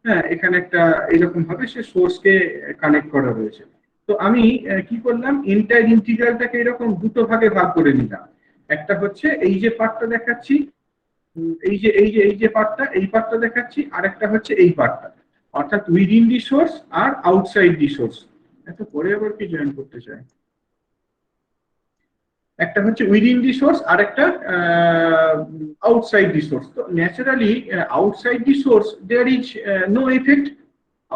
[SPEAKER 1] হ্যাঁ, এখানে একটা এরকম ভাবে সে সোর্সকে কানেক্ট করা রয়েছে। তো আমি কি করলাম, এন্টায়ার ইন্টিগ্রালটাকে এরকম দুটো ভাগে ভাগ করে নিলাম। একটা হচ্ছে এই যে পার্টটা দেখাচ্ছি, এই যে পার্টটা, এই পার্টটা দেখাচ্ছি, আর একটা হচ্ছে এই পার্টটা, অর্থাৎ উইদিন দি সোর্স আর আউটসাইড দি সোর্স। এত পরে আবার কি জয়েন করতে চাই, একটা হচ্ছে উইদিন দি সোর্স আর একটা আউটসাইড দি সোর্স। তো naturally outside the source there is no effect,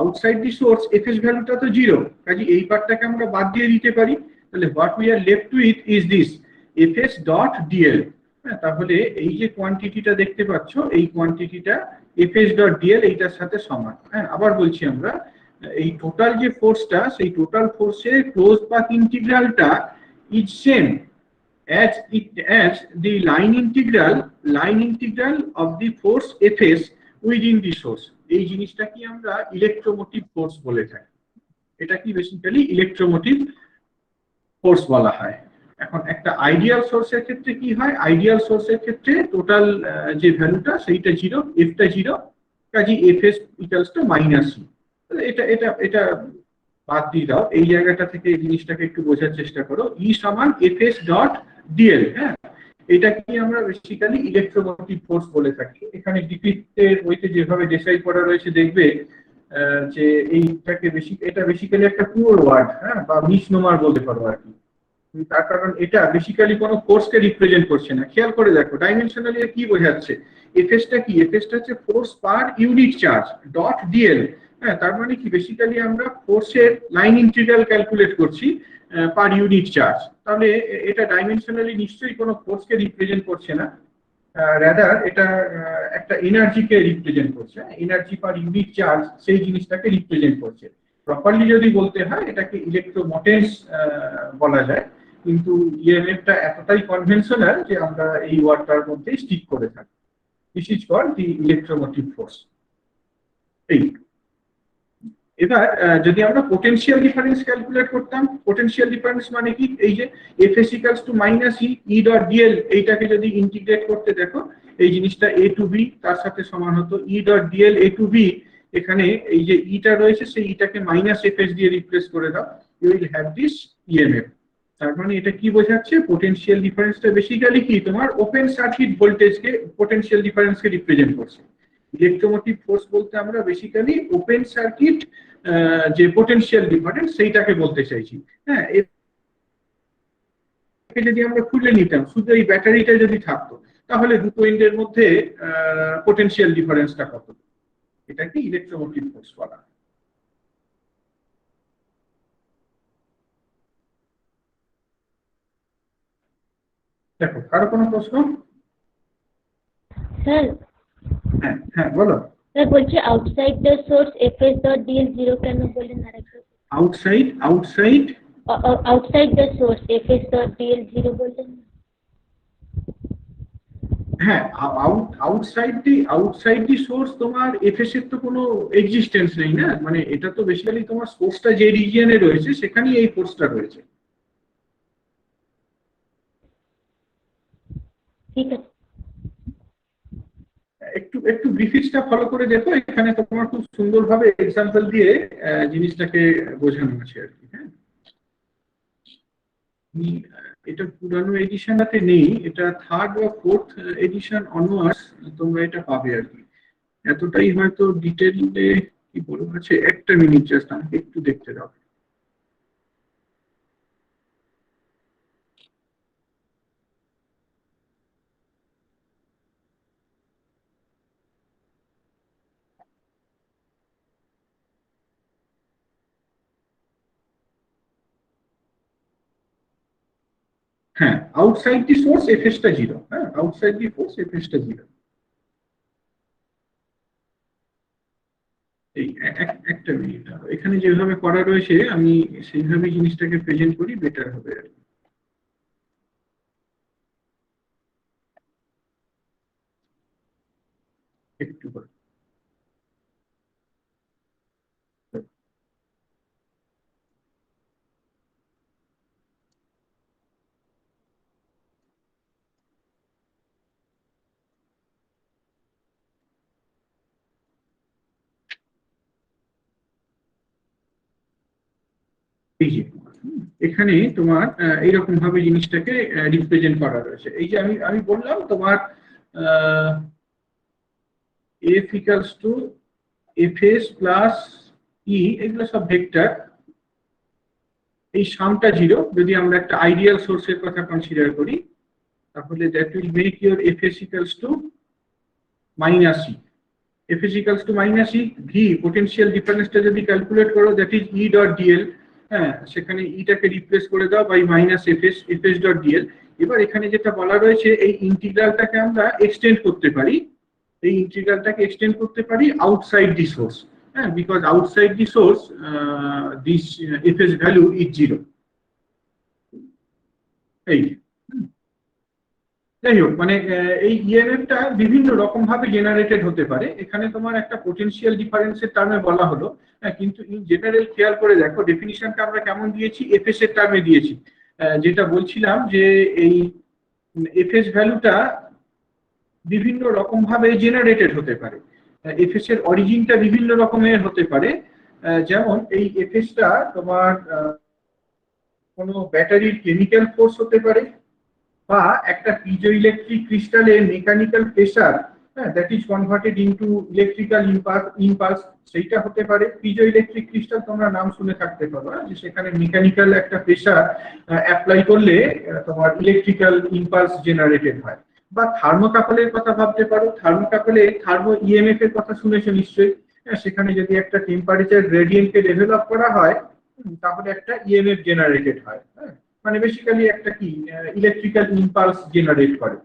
[SPEAKER 1] outside the source Fs ভ্যালুটা তো জিরো, কাজে এই পার্টটাকে আমরা বাদ দিয়ে দিতে পারি। তাহলে what we are left with is this FS dot dl. হ্যাঁ, তাহলে এই যে কোয়ান্টিটিটা দেখতে পাচ্ছ, এই কোয়ান্টিটিটা এফএস ডট ডিএল এইটার সাথে সমান। হ্যাঁ, আবার বলছি আমরা, এই টোটাল যে ফোর্সটা, সেই টোটাল ফোর্সের ক্লোজ পাথ ইন্টিগ্রালটা is same as the line integral of the force Fs within the source। এই জিনিসটা কি আমরা ইলেকট্রোমোটিভ ফোর্স বলে থাকি, এটা কি বেসিক্যালি ইলেকট্রোমোটিভ ফোর্স বলা হয়। এখন একটা আইডিয়াল সোর্সের ক্ষেত্রে কি হয়, আইডিয়াল সোর্সের ক্ষেত্রে টোটাল যে ভ্যালুটা সেইটা 0, এফটা 0, কাজে Fs ইকুয়ালস টু -c। এটা এটা এটা বাদ দিয়ে দাও, এই জায়গাটা থেকে এই জিনিসটাকে একটু বোঝার চেষ্টা করো। ই সমান Fs ডট ডিএল। হ্যাঁ, এটা কি আমরা বেসিক্যালি ইলেকট্রোমোটিভ ফোর্স বলে থাকি। এখানে ডিক্রিপ্টের বইতে যেভাবে ডিসাইড করা রয়েছে দেখবে যে এইটাকে এটা বেসিক্যালি একটা পুরো ওয়ার্ড, হ্যাঁ, বা মিসনোমার বলতে পারো আর কি। তার কারণ এটা বেসিক্যালি কোনো ফোর্সকে রিপ্রেজেন্ট করছে না। খেয়াল করে দেখো ডাইমেনশনালি কি বোঝাচ্ছে, এফএসটা কি, এফএসটা হচ্ছে force per unit charge dot dl. হ্যাঁ, তার মানে কি বেসিক্যালি আমরা ফোর্সের লাইন ইন্টিগ্রাল ক্যালকুলেট করছি পার ইউনিট চার্জ। তাহলে এটা ডাইমেনশনালি নিশ্চয়ই কোনো ফোর্সকে রিপ্রেজেন্ট করছে না, রাদার এটা একটা এনার্জিকে রিপ্রেজেন্ট করছে, এনার্জি পার ইউনিট চার্জ সেই জিনিসটাকে রিপ্রেজেন্ট করছে। প্রপারলি যদি বলতে হয় এটাকে ইলেকট্রোমোটেন্স বলা যায়, কিন্তু ইএমএফটা এতটাই কনভেনশনাল যে আমরা এই ওয়ার্ডটার মধ্যে স্টিক করে থাকি। This is called the electromotive force. এই এবার যদি আমরা পোটেনশিয়াল ডিফারেন্স ক্যালকুলেট করতাম, পোটেনশিয়াল ডিফারেন্স মানে কি, এই যে Fs equals to -e dot dl, এইটাকে যদি ইন্টিগ্রেট করতে দেখো, এই জিনিসটা a টু b তার সাথে সমান হতো e dot dl a to b। এখানে এই যে ইটা রয়েছে সেই ইটাকে -Fs দিয়ে রিপ্লেস করে দাও, you will have this EMF. তার মানে এটা কি বোঝাচ্ছে, পোটেনশিয়াল ডিফারেন্সটা বেসিক্যালি কি তোমার ওপেন সার্কিট ভোল্টেজকে পোটেনশিয়াল ডিফারেন্সকে রিপ্রেজেন্ট করছে। ইলেকট্রোমোটিভ ফোর্স বলতে আমরা বেসিক্যালি ওপেন সার্কিট যে পোটেনশিয়াল ডিফারেন্স সেইটাকে বলতে চাইছি। হ্যাঁ, যদি আমরা খুলে নিতাম, শুধু এই ব্যাটারিটা যদি থাকতো, তাহলে দুটো এন্ডের মধ্যে পোটেনশিয়াল ডিফারেন্সটা কত, এটাকে ইলেকট্রোমোটিভ ফোর্স বলা হয়। দেখো কারো কোনো প্রশ্ন?
[SPEAKER 4] স্যার,
[SPEAKER 1] হ্যাঁ হ্যাঁ বলো।
[SPEAKER 4] স্যার বলছি outside the source FS dot DL 0 কেন বলেন আরেকবার?
[SPEAKER 1] Outside
[SPEAKER 4] outside the source FS dot DL 0 বললেন।
[SPEAKER 1] হ্যাঁ, আউটসাইড দি সোর্স তোমার এফএস এর তো কোনো এক্সিস্টেন্স নেই না, মানে এটা তো বেসিক্যালি তোমার সোর্সটা যে রিজিয়নে রয়েছে সেখানেই এই ফোর্সটা রয়েছে।
[SPEAKER 4] ঠিক আছে,
[SPEAKER 1] একটু একটু ব্রিফিক্সটা ফলো করে দেখো, এখানে তোমার খুব সুন্দরভাবে এক্সাম্পল দিয়ে জিনিসটাকে বোঝানো আছে আর কি। হ্যাঁ, এটা পুরানো এডিশনটাতে নেই, এটা থার্ড বা ফোর্থ এডিশন অনওয়ার্ডস তোমরা এটা পাবে আর কি। এতটাই হয়তো ডিটেইলে কি বলবো আছে, একটা মিনিট জাস্ট আমাকে একটু দেখতে দাও। হ্যাঁ, আউটসাইড দি সোর্স এফএসটা 0। হ্যাঁ, আউটসাইড দি সোর্স এফএসটা 0। এই একটা মিনিট, এখানে যেভাবে করা রয়েছে আমি সেইভাবে জিনিসটাকে প্রেজেন্ট করি, বেটার হবে আর কি। একটু করে এই যে এখানে তোমার এইরকম ভাবে জিনিসটাকে রিপ্রেজেন্ট করা রয়েছে। এই যে আমি আমি বললাম তোমার F equals to Fs plus E, এগুলো সব ভেক্টর। এই সামটা 0 যদি আমরা একটা আইডিয়াল সোর্সের কথা কনসিডার করি, তাহলে that will make your Fs equals to -e। Fs equals to -e, v potential ডিফারেন্সটা যদি ক্যালকুলেট করো, that is e dot dl. হ্যাঁ, সেখানে ইটাকে রিপ্লেস করে দাও by minus Fs dot dl. এবার এখানে যেটা বলা রয়েছে এই ইন্টিগ্রালটাকে আমরা এক্সটেন্ড করতে পারি, এই ইন্টিগ্রালটাকে এক্সটেন্ড করতে পারি আউটসাইড দি সোর্স। হ্যাঁ, because outside the source this FS value is 0। এই যাই হোক, মানে এই ইএমএফটা বিভিন্ন রকম ভাবে জেনারেটেড হতে পারে। এখানে তোমার একটা পোটেনশিয়াল ডিফারেন্সের টার্মে বলা হলো, কিন্তু ইন জেনারেল খেয়াল করে দেখো ডেফিনিশনটা আমরা কেমন দিয়েছি, এফএস এর টার্মে দিয়েছি। যেটা বলছিলাম যে এই এফএস ভ্যালুটা বিভিন্ন রকম ভাবে জেনারেটেড হতে পারে। এফএস এর অরিজিনটা বিভিন্ন রকমের হতে পারে। যেমন এই এফএসটা তোমার কোনো ব্যাটারির কেমিক্যাল ফোর্স হতে পারে, বা একটা পিজো ইলেকট্রিক ক্রিস্টালের mechanical pressure that is converted into electrical impulse, সেইটা হতে পারে। পিজো ইলেকট্রিক ক্রিস্টাল তোমরা নাম শুনে থাকতে পারো, যে সেখানে মেকানিক্যাল একটা প্রেসার অ্যাপ্লাই করলে তোমার ইলেকট্রিক্যাল ইম্পালস জেনারেটেড হয়। বা থার্মোকাপলের কথা ভাবতে পারো, থার্মোকাপলে থার্মো ইএমএফ এর কথা শুনেছো নিশ্চয়ই। সেখানে যদি একটা টেম্পারেচার গ্রেডিয়েন্টকে ডেভেলপ করা হয় তাহলে একটা ইএমএফ জেনারেটেড হয়। মানে বেসিক্যালি একটা কি ইলেকট্রিক্যাল ইম্পালস জেনারেট করে।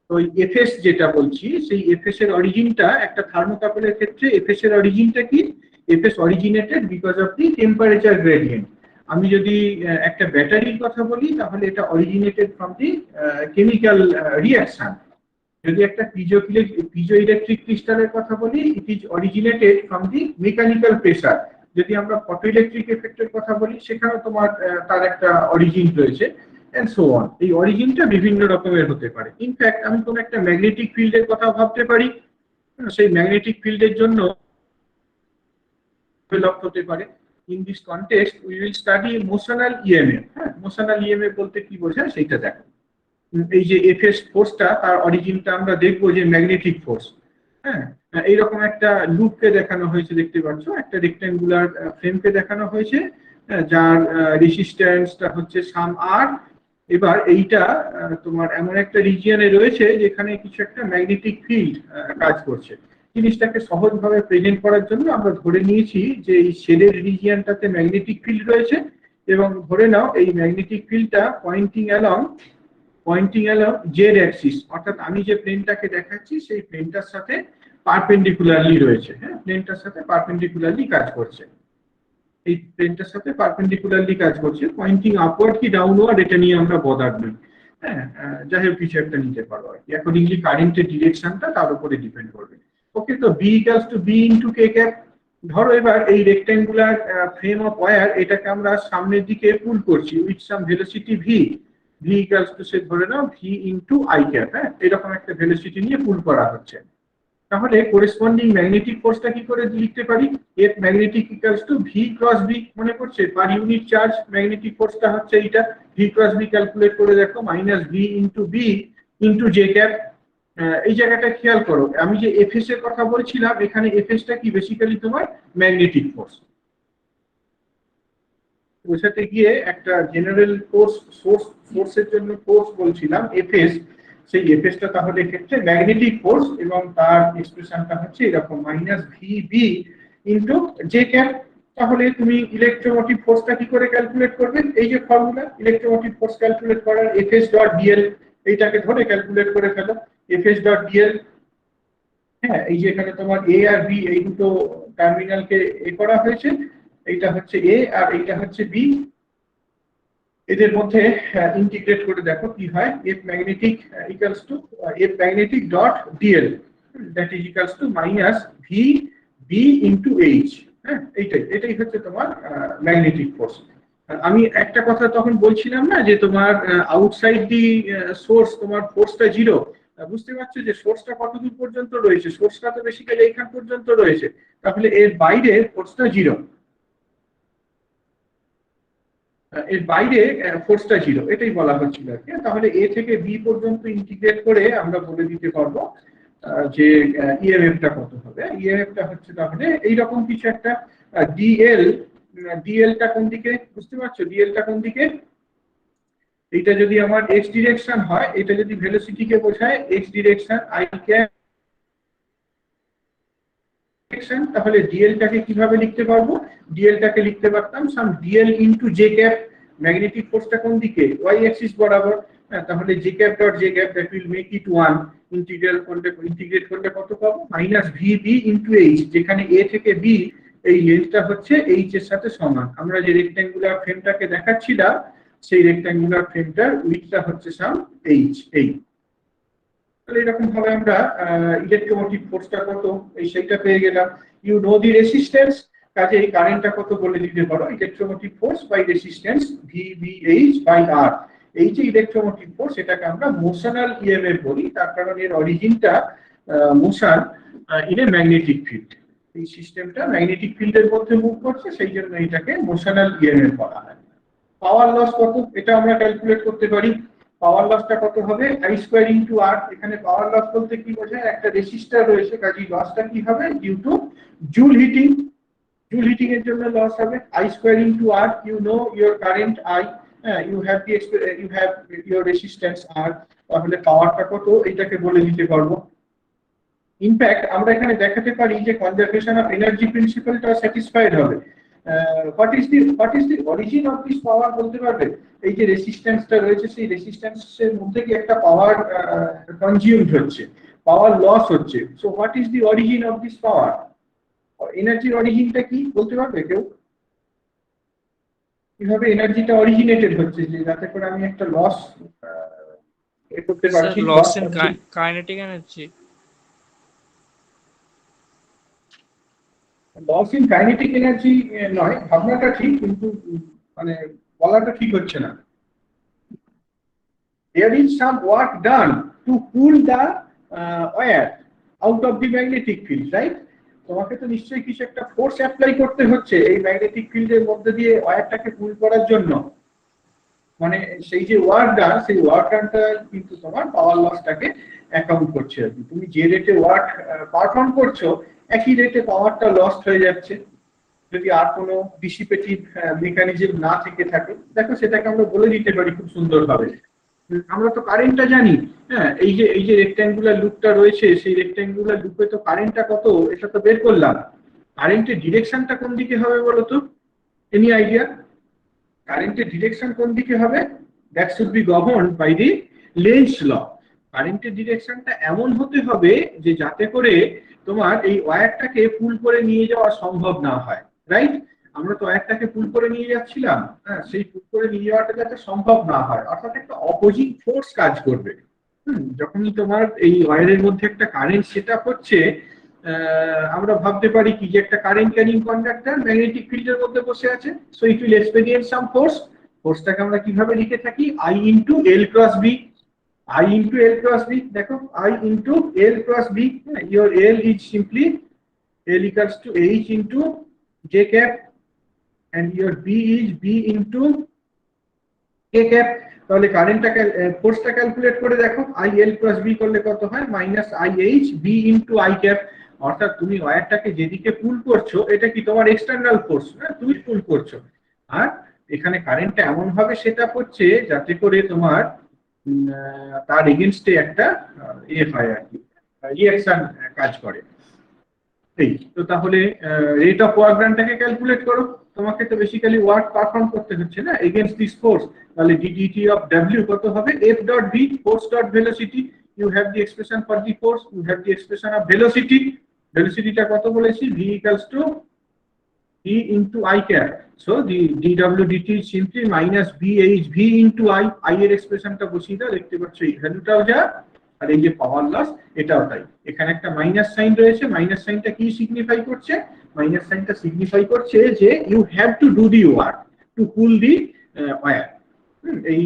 [SPEAKER 1] তো এফএস যেটা বলছি, সেই এফএস এর অরিজিনটা একটা থার্মোকাপলের ক্ষেত্রে এফএস এর অরিজিনটা কি, FS originated because of the temperature gradient. আমি যদি একটা ব্যাটারির কথা বলি তাহলে এটা originated from the chemical reaction. যদি একটা পিজো ইলেকট্রিক ক্রিস্টালের কথা বলি, it is originated from the mechanical pressure. যদি আমরা ফটো ইলেকট্রিক এফেক্টের কথা বলি সেখানে তোমার তার একটা অরিজিন রয়েছে, এন্ড সো অন। এই অরিজিনটা বিভিন্ন রকমের হতে পারে। ইনফ্যাক্ট আমি কোনো একটা ম্যাগনেটিক ফিল্ডের কথা ভাবতে পারি, সেই ম্যাগনেটিক ফিল্ডের জন্য ডেভেলপ হতে পারে। In this context we will study motional EMF. হ্যাঁ, মোশনাল ইএমএফ বলতে কি বোঝায় সেইটা দেখো। এই যে এফএস ফোর্সটা, তার অরিজিনটা আমরা দেখবো যে ম্যাগনেটিক ফোর্স। হ্যাঁ, এইরকম একটা লুপকে দেখানো হয়েছে, দেখতে পাচ্ছ একটা রেক্ট্যাঙ্গুলার ফ্রেমকে দেখানো হয়েছে, যার রেজিস্ট্যান্সটা হচ্ছে সাম আর। এবার এইটা তোমার এমন একটা রিজিয়নে রয়েছে যেখানে কিছু একটা ম্যাগনেটিক ফিল্ড কাজ করছে। জিনিসটাকে সহজভাবে প্রেজেন্ট করার জন্য আমরা ধরে নিয়েছি যে এই শেডের রিজিয়নটাতে ম্যাগনেটিক ফিল্ড রয়েছে, এবং ধরে নাও এই ম্যাগনেটিক ফিল্ডটা পয়েন্টিং অ্যালং জেড অ্যাক্সিস, অর্থাৎ আমি যে প্লেনটাকে দেখাচ্ছি সেই প্লেনটার সাথে পারপেন্ডিকুলারলি রয়েছে। হ্যাঁ, প্লেনটার সাথে পারপেন্ডিকুলারলি কাজ করছে, এই প্লেনটার সাথে পারপেন্ডিকুলারলি কাজ করছে। পয়েন্টিং আপওয়ার্ড কি ডাউনওয়ার্ড এটা নিয়ে আমরা বদার নই। হ্যাঁ, যাই হোক কিছু একটা নিতে পারো আর কি। অ্যাকর্ডিংলি কারেন্টের ডিরেকশনটা তার উপরে ডিপেন্ড করবে। ওকে, তো B equals to B into K cap. ধরো এবার এই রেক্ট্যাঙ্গুলার ফ্রেম অফ ওয়্যার, এটাকে আমরা সামনের দিকে পুল করছি with some velocity V. V equals to say ধরে নাও ভি ইনটু আই ক্যাপ। হ্যাঁ, এরকম একটা ভেলোসিটি নিয়ে পুল করা হচ্ছে। তাহলে করেসপন্ডিং ম্যাগনেটিক ফোর্সটা কি করে লিখতে পারি, F magnetic equals to V cross B. মনে করছে পার ইউনিট চার্জ ম্যাগনেটিক ফোর্সটা হচ্ছে এইটা, ভি ক্রস বি ক্যালকুলেট করে দেখো, minus V into J cap. এই জায়গাটা খেয়াল করো, আমি যে এফএস এর কথা বলছিলাম এখানে এফএসটা কি বেসিক্যালি তোমার ম্যাগনেটিক ফোর্স। বোঝাতে গিয়ে একটা জেনারেল ফোর্সের জন্য ফোর্স বলছিলাম এফএস, সেই এফএসটা তাহলে ক্ষেত্রে ম্যাগনেটিক ফোর্স, এবং তার এক্সপ্রেশনটা হচ্ছে এরকম minus VB into J cap. তাহলে তুমি ইলেকট্রোমোটিভ ফোর্সটা কি করে ক্যালকুলেট করবে, এই যে ফর্মুলা ইলেকট্রোমোটিভ ফোর্স ক্যালকুলেট করার, এফএস ডট ডিএল, এইটাকে ধরে ক্যালকুলেট করে ফেলো। এফএস ডট ডিএল, হ্যাঁ, এই যে এখানে তোমার এ আর বি এই দুটো টার্মিনালকে এ করা হয়েছে, এইটা হচ্ছে এ আর এইটা হচ্ছে বি। এদের মধ্যে ইন্টিগ্রেট করে দেখো কি হয়, F magnetic equals to F magnetic dot dl that is equals to minus V B into H. হ্যাঁ, এটাই হচ্ছে তোমার ম্যাগনেটিক ফোর্স। আমি একটা কথা তখন বলছিলাম না যে তোমার আউটসাইড দি সোর্স তোমার ফোর্সটা 0। বুঝতে পারছো যে সোর্সটা কতদূর পর্যন্ত রয়েছে, সোর্সটা তো বেসিক্যালি এইখান পর্যন্ত রয়েছে, তাহলে এর বাইরে ফোর্সটা 0, এর বাইরে ফোর্সটা 0, এটাই বলা হচ্ছিল আর কি। তাহলে এ থেকে বি পর্যন্ত ইন্টিগ্রেট করে আমরা বলে দিতে পারবো যে ইএমএফটা কত হবে। ইএমএফটা হচ্ছে তাহলে এইরকম কিছু একটা ডিএলটা কোন দিকে, বুঝতে পারছো ডিএলটা কোন দিকে, এইটা যদি আমার এক্স ডিরেকশন হয়, এটা যদি ভেলোসিটিকে বোঝায় X direction I cap direction, তাহলে ডিএলটাকে কিভাবে লিখতে পারবো? ডিএলটাকে লিখতে পারতাম some dl into J cap. Magnetic ফোর্সটা কোন দিকে? ওয়াই অ্যাক্সিস বরাবর। তাহলে J cap dot J cap that will make it 1। Integrate করলে কত পাবো? মাইনাস ভিবি ইনটু এইচ, যেখানে এ থেকে বি এই লেন্থটা হচ্ছে এইচ এর সাথে সমান। আমরা যে রেক্ট্যাঙ্গুলার ফ্রেমটাকে দেখাচ্ছিলাম সেই রেক্ট্যাঙ্গুলার ফ্রেমটার উইডথটা হচ্ছে সাম এইচ। এই তাহলে এরকম ভাবে আমরা ইলেকট্রোমোটিভ ফোর্সটা কত এই সেইটা পেয়ে গেলাম। ইউ নো দি রেসিস্ট্যান্স, কাজে এই কারেন্টটা কত বলে দিতে পারো? Electromotive force by resistance VBH by R. এই যে ইলেকট্রোমোটিভ ফোর্স, এটাকে আমরা মোশনাল ইএমএফ বলি, তার কারণ এর অরিজিনটা motion in a magnetic field. এই সিস্টেমটা ম্যাগনেটিক ফিল্ডের মধ্যে মুভ করছে, সেই জন্য এটাকে মোশনাল ইএমএফ বলা হয়। পাওয়ার লস কত এটা আমরা ক্যালকুলেট করতে পারি। পাওয়ার লসটা কত হবে? আই স্কয়ার ইনটু আর। এখানে পাওয়ার লস বলতে কি বোঝায়? একটা রেজিস্টার রয়েছে, কাজেই লসটা কি হবে? Due to Joule heating. Joule heating এর জন্য লস হবে I square into R. You know your current I, you have your resistance R. তাহলে পাওয়ারটা কত এটাকে বলে দিতে পারবো। ইনফ্যাক্ট আমরা এখানে দেখাতে পারি যে কনজারভেশন অফ এনার্জি প্রিন্সিপালটা স্যাটিসফাইড হবে। What is the origin of this পাওয়ার বলতে পারবে? এই যে রেজিস্ট্যান্সটা রয়েছে সেই রেজিস্ট্যান্সের মধ্যে কি একটা পাওয়ার কনজিউমড হচ্ছে, পাওয়ার লস হচ্ছে। So what is the origin of this পাওয়ার? এনার্জির অরিজিনটা কি বলতে পারবে কেউ? কিভাবে এনার্জিটা অরিজিনেটেড হচ্ছে, যে যাতে করে আমি একটা লস করতে পারছি?
[SPEAKER 3] Loss in kinetic energy.
[SPEAKER 1] Loss in kinetic energy নয়, ভাবনাটা ঠিক, কিন্তু মানে বলাটা ঠিক হচ্ছে না। There is some work done to pull the wire out of the magnetic field, right? তোমাকে তো নিশ্চয়ই কিছু একটা ফোর্স অ্যাপ্লাই করতে হচ্ছে এই ম্যাগনেটিক ফিল্ডের মধ্যে দিয়ে ওয়্যারটাকে পুল করার জন্য। মানে সেই যে ওয়ার্ক ডান, সেই ওয়ার্ক ডানটা কিন্তু তোমার পাওয়ার লসটাকে অ্যাকাউন্ট করছে আর কি। তুমি যে রেটে ওয়ার্ক পারফর্ম করছো একই রেটে পাওয়ারটা লস্ট হয়ে যাচ্ছে। যদি আর কোনো ডিসিপেটিভ মেকানিজম না থেকে থাকে, দেখো সেটাকে আমরা বলে দিতে পারি খুব সুন্দরভাবে। আমরা তো কারেন্টটা জানি, হ্যাঁ, এই যে রেক্ট্যাঙ্গুলার লুপটা রয়েছে সেই রেক্ট্যাঙ্গুলার লুপে তো কারেন্টটা কত এটা তো বের করলাম। কারেন্টের ডিরেকশনটা কোন দিকে হবে বলো তো? Any idea? কারেন্টের ডিরেকশন কোন দিকে হবে? That should be governed by the Lenz law. কারেন্টের ডিরেকশনটা এমন হতে হবে যে যাতে করে তোমার এই ওয়্যারটাকে পুল করে নিয়ে যাওয়া সম্ভব না হয়, রাইট? আমরা তো ওয়্যারটাকে পুল করে নিয়ে যাচ্ছিলাম, হ্যাঁ, সেই পুল করে নিয়ে যাওয়াটা যাতে সম্ভব না হয়, অর্থাৎ একটা অপোজিং ফোর্স কাজ করবে। যখনই তোমার এই ওয়্যারের মধ্যে একটা কারেন্ট সেট আপ হচ্ছে, আমরা ভাবতে পারি কি যে একটা কারেন্ট ক্যারিং কন্ডাক্টর ম্যাগনেটিক ফিল্ডের মধ্যে বসে আছে, so it will experience some force. ফোর্সটাকে আমরা কিভাবে লিখে থাকি? I into L cross B. I into L cross B, দেখো I into L cross B, your L is simply L equals to H into J cap and your B is B into K cap। তাহলে কারেন্টটাকে ফোর্সটা calculate করে দেখো, I L cross B করলে কত হয়? Minus IH B into I cap। অর্থাৎ তুমি ওয়্যারটাকে যেদিকে পুল করছো এটা কি তোমার এক্সটার্নাল ফোর্স, হ্যাঁ, তুমি পুল করছো। আর এখানে কারেন্টটা এমন ভাবে সেটআপ হচ্ছে যাতে করে তোমার তার এগেইনস্টে একটা হয় আর কি, রিঅ্যাকশন কাজ করে। এই তো তাহলে রেট অফ ওয়ার্ক ডানটাকে ক্যালকুলেট করো। তোমাকে তো বেসিক্যালি ওয়ার্ক পারফর্ম করতে হচ্ছে না এগেইনস্ট দিস ফোর্স। তাহলে ডিডিটি অফ ডব্লিউ কত হবে? F dot V, force dot velocity. You have the expression for the force, you have the expression of velocity. ভেলোসিটিটা কত বলেছি? V equals to V into I cap. So the dw dt is simply minus VH V into I. I এর এক্সপ্রেশনটা বসিয়ে দাও, দেখতে পাচ্ছ এই ভ্যালুটাও যা আর এই যে পাওয়ার লস এটাও তাই। এখানে একটা মাইনাস সাইন রয়েছে, মাইনাস সাইনটা কি সিগনিফাই করছে? মাইনাস সাইনটা সিগনিফাই করছে যে you have to do the work to pull the wire. এই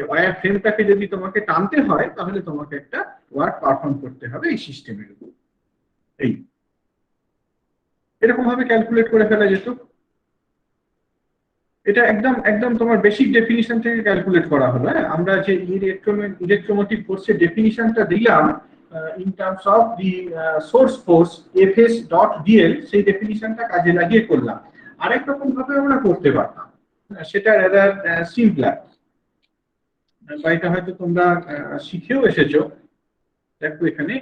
[SPEAKER 1] ওয়্যার ফ্রেমটাকে যদি তোমাকে টানতে হয় তাহলে তোমাকে একটা ওয়ার্ক পারফর্ম করতে হবে এই সিস্টেমের উপর। এই এরকম ভাবে ক্যালকুলেট করে ফেলা যেত। এটা একদম একদম তোমার বেসিক ডেফিনিশন থেকে ক্যালকুলেট করা হলো। আমরা যে ইলেকট্রোমোটিভ ফোর্সের ডেফিনিশনটা দিলাম in terms of the source force FS dot DL, সেই ডেফিনিশনটা কাজে লাগিয়ে করলাম। আরেক রকম ভাবে আমরা করতে পারতাম, সেটা রাদার সিম্পলার, বা এটা হয়তো তোমরা শিখেও এসেছো। দেখো এখানে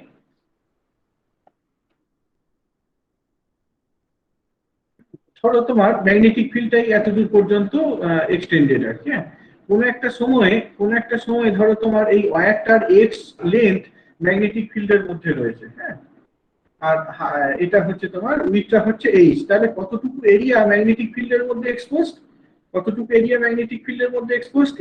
[SPEAKER 1] ধরো তোমার ম্যাগনেটিক ফিল্ডটাই এতদূর পর্যন্ত এক্সটেন্ডেড আর কি, হ্যাঁ। কোনো একটা সময়ে ধরো তোমার এই ওয়্যারটার এক্স লেন্থ ম্যাগনেটিক ফিল্ডের মধ্যে রয়েছে, হ্যাঁ। আর এটা হচ্ছে তোমার উইথটা হচ্ছে এইচ, তাহলে কতটুকু এরিয়া ম্যাগনেটিক ফিল্ডের মধ্যে এক্সপোজড,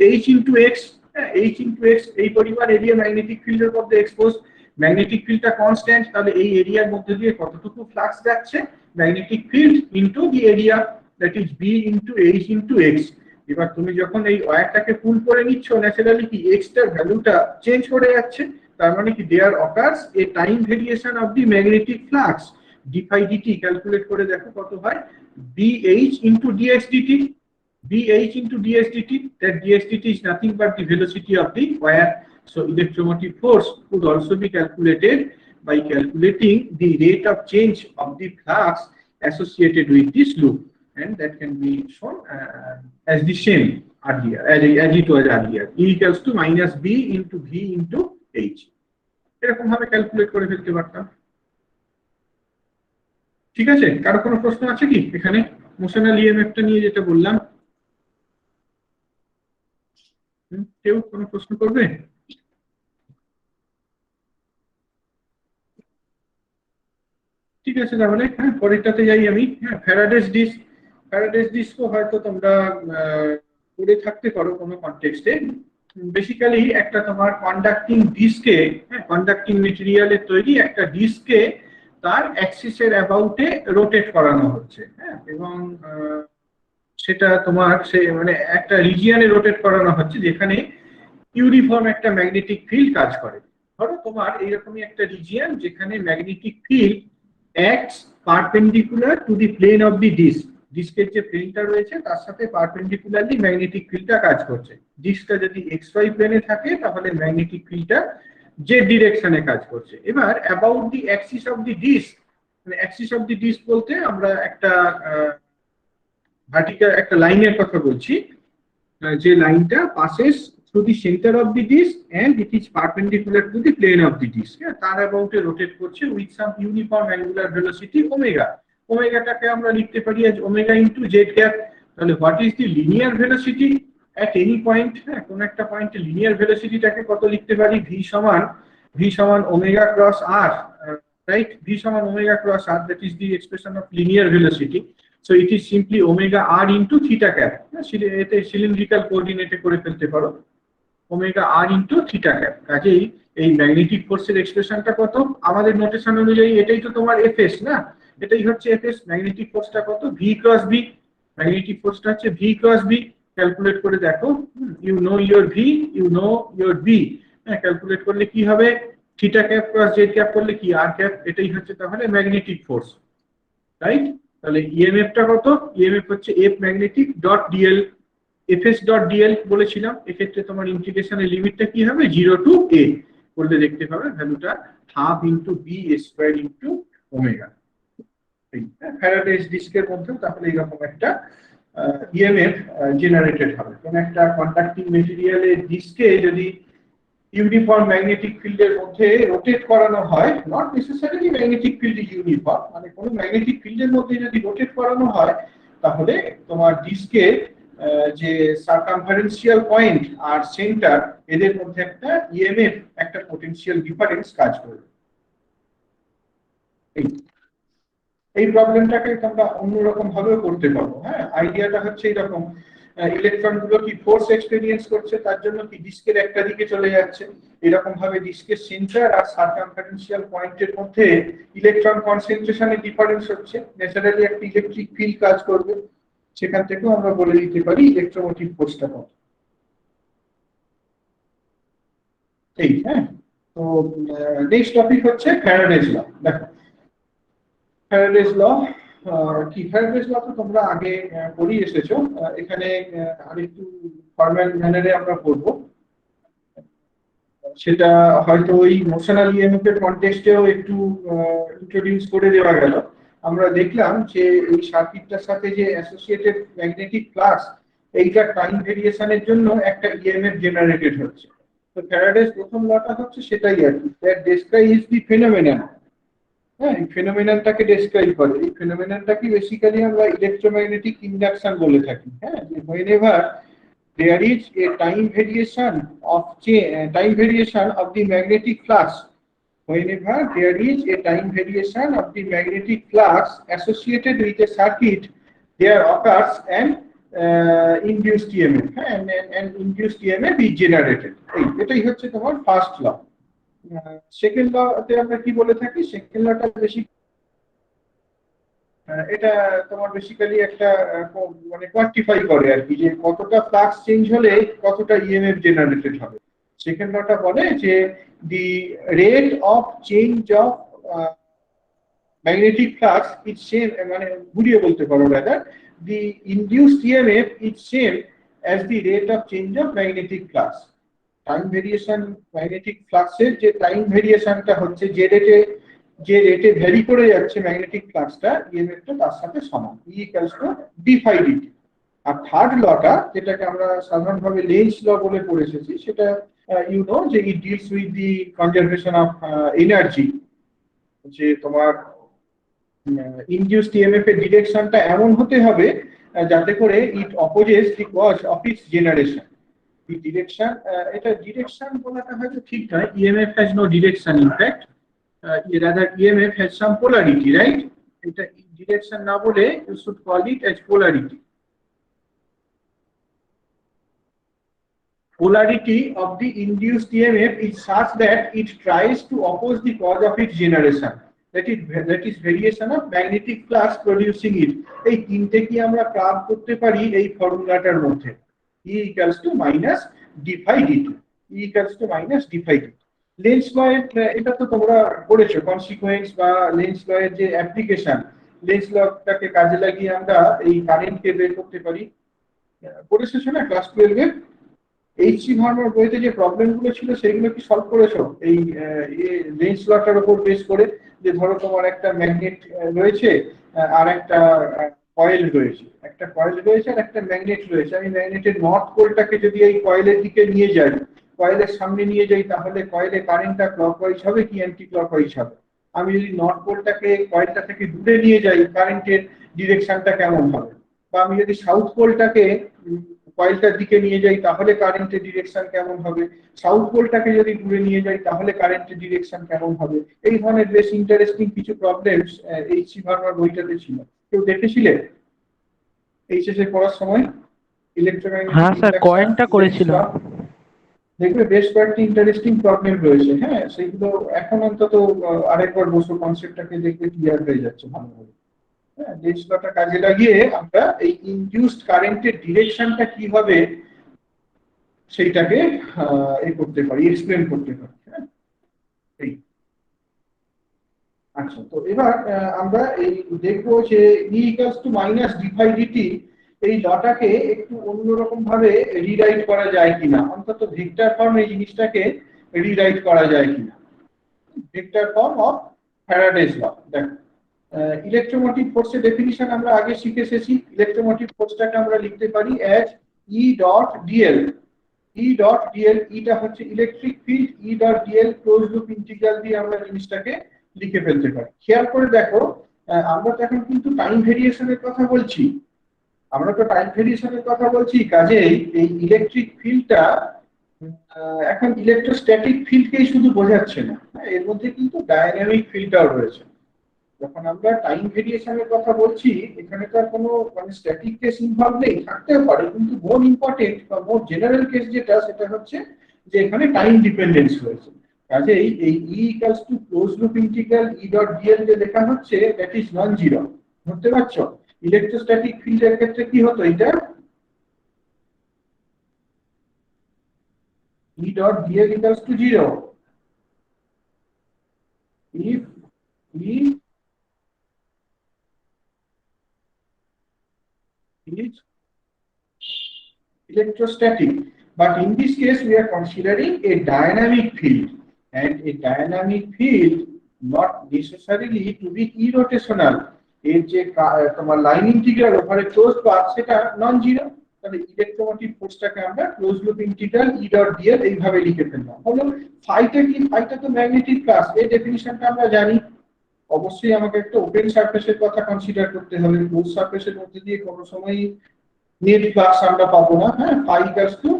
[SPEAKER 1] এইচ ইন্টু এক্স, হ্যাঁ, এইচ ইন্টু এক্স, এই পরিমাণ এরিয়া ম্যাগনেটিক ফিল্ডের মধ্যে এক্সপোজড। ম্যাগনেটিক ফিল্ডটা কনস্ট্যান্ট, তাহলে এই এরিয়ার মধ্যে দিয়ে কতটুকু ফ্লাক্স যাচ্ছে, magnetic field into the area, that is B into H into X. এবার তুমি যখন এই ওয়্যারটাকে পুল করে নিচ্ছ, ন্যাচারালি কি এক্স টার ভ্যালুটা চেঞ্জ করে যাচ্ছে, তার মানে কি there occurs a time variation of the magnetic flux d phi dt. Calculate করে দেখো কত হয়, BH into dx dt, BH into ds dt, that ds dt is nothing but the velocity of the wire. So electromotive force could also be calculated by calculating the rate of change of the flux associated with this loop, and that can be shown as the same earlier, as it was earlier. E equals to minus b into v into h. এরকম ভাবে calculate করে ফেলতে পারতাম। ঠিক আছে, কারো কোনো প্রশ্ন আছে কি এখানে মোশনাল ইএমএফটা নিয়ে যেটা বললাম? কেউ কোনো প্রশ্ন করবে? ঠিক আছে, তাহলে হ্যাঁ পরেরটাতে যাই আমি। হ্যাঁ, ফ্যারাডেস ডিস্কও হয়তো তোমরা পড়ে থাকতে পারো কোনো কনটেক্সটে। বেসিক্যালি একটা তোমার কন্ডাক্টিং ডিস্কে, হ্যাঁ, কন্ডাক্টিং মেটেরিয়ালের তৈরি একটা ডিস্কে তার অ্যাক্সিসের অ্যাবাউটে রোটেট করানো হচ্ছে, হ্যাঁ, এবং সেটা তোমার সে মানে একটা রিজিয়নে রোটেট করানো হচ্ছে যেখানে ইউনিফর্ম একটা ম্যাগনেটিক ফিল্ড কাজ করে। ধরো তোমার এইরকমই একটা রিজিয়ন যেখানে magnetic field acts perpendicular to the plane of the disc. ডিস্কের যে প্লেনটা রয়েছে তার সাথে পারপেন্ডিকুলারলি ম্যাগনেটিক ফিল্ডটা কাজ করছে। ডিস্কটা যদি এক্স ওয়াই প্লেনে থাকে তাহলে ম্যাগনেটিক ফিল্ডটা জেড ডিরেকশনে কাজ করছে। এবার about the axis of the disc, মানে অ্যাক্সিস অফ দি ডিস্ক বলতে আমরা একটা ভার্টিক্যাল একটা লাইনের কথা বলছি, যে লাইনটা passes through the center of the disk and it is perpendicular to the plane of the disk, তার অ্যাবাউটে রোটেট করছে with some uniform angular velocity omega. ওমেগাটাকে আমরা লিখতে পারি as omega into Z cap. তাহলে what is the linear velocity at any point? হ্যাঁ, কোন একটা পয়েন্টে লিনিয়ার ভেলোসিটিটাকে কত লিখতে পারি? v সমান omega cross r, right? v সমান omega cross r, that is the expression of linear velocity. So it is simply omega r into theta cap. এতে সিলিন্ড্রিক্যাল কোঅর্ডিনেটে করে ফেলতে পারো, omega r into theta cap। কাজেই এই magnetic ফোর্সের এক্সপ্রেশনটা কত? আমাদের নোটেশন অনুযায়ী এটাই তো তোমার fs না, এটাই হচ্ছে fs। ম্যাগনেটিক ফোর্সটা কত? v cross b। ম্যাগনেটিক ফোর্সটা হচ্ছে v ক্রস b। ক্যালকুলেট করে দেখো, you know your v, you know your b। হ্যাঁ, ক্যালকুলেট করলে কি হবে? Theta cap cross Z cap করলে কি r ক্যাপ। এটাই হচ্ছে তাহলে ম্যাগনেটিক ফোর্স, রাইট? তাহলে ইএমএফটা কত? ইএমএফ হচ্ছে F magnetic dot DL, FS dot DL বলেছিলাম। এক্ষেত্রে তোমার ইন্টিগ্রেশনের লিমিটটা কি হবে? 0 টু a করলে দেখতে পাবে ভ্যালুটা half into B square into omega. Faraday's ডিস্কের মধ্যেও তাহলে এইরকম একটা ইএমএফ জেনারেটেড হবে। কোন একটা কন্ডাক্টিং মেটেরিয়ালের ডিস্কে যদি ইউনিফর্ম ম্যাগনেটিক ফিল্ডের মধ্যে রোটেট করানো হয়, not necessarily magnetic field uniform, মানে কোনো ম্যাগনেটিক ফিল্ডের মধ্যে যদি রোটেট করানো হয় তাহলে তোমার ডিস্কের যে সার্কামফারেন্সিয়াল পয়েন্ট আর সেন্টার এদের মধ্যে একটা ইএমএফ, একটা পোটেনশিয়াল ডিফারেন্স কাজ করবে। এই প্রবলেমটাকে তোমরা অন্যরকম ভাবেও করতে পারো। হ্যাঁ, আইডিয়াটা হচ্ছে এরকম, ইলেকট্রন গুলো কি ফোর্স এক্সপেরিয়েন্স করছে, তার জন্য কি ডিস্কের একটা দিকে চলে যাচ্ছে। এরকম ভাবে ডিস্কের সেন্টার আর সার্কামফারেন্সিয়াল পয়েন্টের মধ্যে ইলেকট্রন কনসেন্ট্রেশনের ডিফারেন্স হচ্ছে, ন্যাচারালি একটা ইলেকট্রিক ফিল্ড কাজ করবে। সেখান থেকেও আমরা বলে দিতে পারি ইলেকট্রোমোটিভ ফোর্সটা কত। এই হ্যাঁ, তো নেক্সট টপিক হচ্ছে ফ্যারাডেস ল। দেখো ফ্যারাডেস ল কি, ফ্যারাডেস ল তো তোমরা আগে পড়িয়ে এসেছো, এখানে আরেকটু ফর্মাল ম্যানারে আমরা পড়বো। সেটা হয়তো ওই মোশনাল ইএমএফ এর কনটেক্সটেও একটু ইন্ট্রোডিউস করে দেওয়া গেল। আমরা দেখলাম যে এই সার্কিটটার সাথে যে অ্যাসোসিয়েটেড ম্যাগনেটিক ফ্লাক্স, এইটা টাইম ভেরিয়েশনের জন্য একটা ইএমএফ জেনারেটেড হচ্ছে। তো ফ্যারাডেস প্রথম লটা হচ্ছে সেটাই আর কি, দ্যাট ডেসক্রাইবস দি ফেনোমেনন হ্যাঁ, এই ফেনোমেননটাকে ডেসক্রাইব করে। এই ফেনোমেননটাকে বেসিক্যালি আমরা ইলেকট্রোম্যাগনেটিক ইন্ডাকশন বলে থাকি। হ্যাঁ, যে whenever there is a time variation of the magnetic flux, whenever there is a time variation of the magnetic flux associated with a circuit, there occurs an induced EMF, and induced EMF is generated. এটাই হচ্ছে তোমার first ল। Second লতে আমরা কি বলে থাকি? Second লটা বেশি এটা তোমার বেসিক্যালি একটা মানে কোয়ান্টিফাই করে আর কি, যে কতটা ফ্লাক্স চেঞ্জ হলে কতটা ইএমএফ জেনারেটেড হবে। সেকেন্ড লটা বলে যে the rate of change of magnetic flux is same, মানে ঘুরিয়ে বলতে পারো rather, the induced EMF is same as the rate of change of magnetic flux. Time variation, magnetic ফ্লাক্সের যে টাইম ভেরিয়েশনটা হচ্ছে, যে রেটে ভ্যারি করে যাচ্ছে ম্যাগনেটিক ফ্লাক্সটা, ইএমএফটা তার সাথে সমান, E equals to d phi dt। আর থার্ড লটা, যেটাকে আমরা সাধারণভাবে লেন্স ল বলে পড়ে এসেছি, সেটা ইউ নো যে it deals with the conservation of energy. যে তোমার ইনডিউসড ইএমএফ এর ডিরেকশনটা এমন হতে হবে যাতে করে it opposes the cause of its generation. The direction, এটা ডিরেকশন বলাটা হয়তো ঠিক নয়, EMF has no direction in fact, rather EMF has some polarity, right? Eta direction na bole you should call it as polarity. Polarity of the induced EMF is such that it tries to oppose the cause of its generation, that is variation of magnetic flux producing it. এই তিনটে কি আমরা প্রাপ করতে পারি এই ফর্মুলাটার মধ্যে, E equals to minus d phi dt, E equals to minus d phi dt। Lenz law এটা তো তোমরা পড়েছো, কনসিকুয়েন্স বা লেন্স ল এর যে অ্যাপ্লিকেশন, লেন্স লটাকে কাজে লাগিয়ে আমরা এই কারেন্টকে বের করতে পারি। পড়েছো না ক্লাস 12 এ? এইচসি ভার্মার বইতে যে প্রবলেমগুলো ছিল সেগুলো কি সলভ করেছো এই লেন্স লটার উপর বেস করে? যে ধরো তোমার একটা ম্যাগনেট রয়েছে আর একটা কয়েল রয়েছে, আর একটা ম্যাগনেট রয়েছে। আমি ম্যাগনেটের নর্থ পোলটাকে যদি এই কয়েলের দিকে নিয়ে যাই, কয়েলের সামনে নিয়ে যাই, তাহলে কয়েলে কারেন্টটা ক্লকওয়াইজ হবে কি অ্যান্টি ক্লকওয়াইজ হবে? আমি যদি নর্থ পোলটাকে কয়েলটা থেকে দূরে নিয়ে যাই, কারেন্টের ডিরেকশনটা কেমন হবে? বা আমি যদি সাউথ পোলটাকে কয়েলটার দিকে নিয়ে যাই, তাহলে কারেন্টের ডিরেকশন কেমন হবে? সাউথ পোলটাকে যদি দূরে নিয়ে যাই, তাহলে কারেন্টের ডিরেকশন কেমন হবে? এই ধরনের বেশ ইন্টারেস্টিং কিছু প্রবলেমস এইচসি ভার্মার বইটাতে ছিল। কেউ দেখেছিলে এইচএসএ পড়ার সময়? ইলেকট্রোম্যাগনেটিক
[SPEAKER 2] হ্যাঁ স্যার, কয়েনটা করেছিল।
[SPEAKER 1] দেখবে বেশ কয়েকটি ইন্টারেস্টিং প্রবলেম রয়েছে। হ্যাঁ, সেগুলো এখন অন্তত আরেকবার বসে কনসেপ্টটাকে দেখবে ক্লিয়ার হয়ে যাচ্ছে ভালোভাবে। হ্যাঁ, লেন্স লটা কাজে লাগিয়ে আমরা এই ইনডিউসড কারেন্টের ডিরেকশনটা কি হবে সেইটাকে করতে পারি, এক্সপ্লেন করতে পারি। হ্যাঁ, এই আচ্ছা, তো এবার আমরা এই দেখবো যে E equals to minus d phi dt, এই লটাকে একটু অন্যরকম ভাবে রিরাইট করা যায় কিনা, অন্তত ভেক্টর ফর্মে এই জিনিসটাকে রিরাইট করা যায় কিনা। Vector form of Faraday's law. দেখো, ইলেকট্রোমোটিভ ফোর্সের ডেফিনিশন আমরা আগে শিখে এসেছি। ইলেকট্রোমোটিভ ফোর্সটাকে আমরা লিখতে পারি as E dot dl। E dot dl, এটা হচ্ছে electric field, E dot dl close loop integral দিয়ে আমরা জিনিসটাকে লিখে ফেলতে পারি। খেয়াল করে দেখো, আমরা তো এখন কিন্তু টাইম ভেরিয়েশনের কথা বলছি, কাজেই এই ইলেকট্রিক ফিল্ডটা এখন ইলেকট্রোস্ট্যাটিক ফিল্ডকেই শুধু বোঝাচ্ছে না, এর মধ্যে কিন্তু ডায়নামিক ফিল্ডটাও রয়েছে। যখন আমরা টাইম ভেরিয়েশনের কথা বলছি, এখানে তো আর কোনো মানে স্ট্যাটিক কেস ইনভলভ নেই, থাকতেও পারে, কিন্তু মোর ইম্পর্টেন্ট বা মোর জেনারেল কেস যেটা, সেটা হচ্ছে যে এখানে টাইম ডিপেন্ডেন্স রয়েছে। কাজেই এই E equals to close loop integral E dot dl যে লেখা হচ্ছে, দ্যাট ইজ নন জিরো। বুঝতে পারছো? ইলেকট্রোস্ট্যাটিক ফিল্ডের ক্ষেত্রে কি হতো, এটা E dot dl equals to 0 if E is electrostatic. But in this case we are considering a dynamic field, and a dynamic field not necessarily to be irrotational. এর যে তোমার line integral over a closed path, সেটা non zero. তাহলে electromotive ফোর্সটাকে আমরা close loop integral E dot dl এইভাবে লিখে ফেললাম। হলো ফাইটা কি? ফাইটা তো ম্যাগনেটিক ফ্লাক্স, এই ডেফিনিশনটা আমরা জানি। অবশ্যই আমাকে একটা ওপেন সারফেসের কথা কনসিডার করতে হবে। ক্লোজ সারফেসের মধ্যে দিয়ে কোনো সময় নেট ফ্লাক্স আমরা পাবো না। হ্যাঁ, phi equals to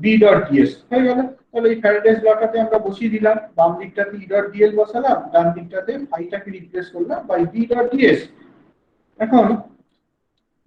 [SPEAKER 1] B dot DS হয়ে গেল। তাহলে এই ফ্যারাডেস লটাতে আমরা বসিয়ে দিলাম, বাম দিকটাতে ই ডট ডিএল বসালাম, ডান দিকটাতে ফাইটাকে রিপ্লেস করলাম বাই বি ডট ডিএস। এখন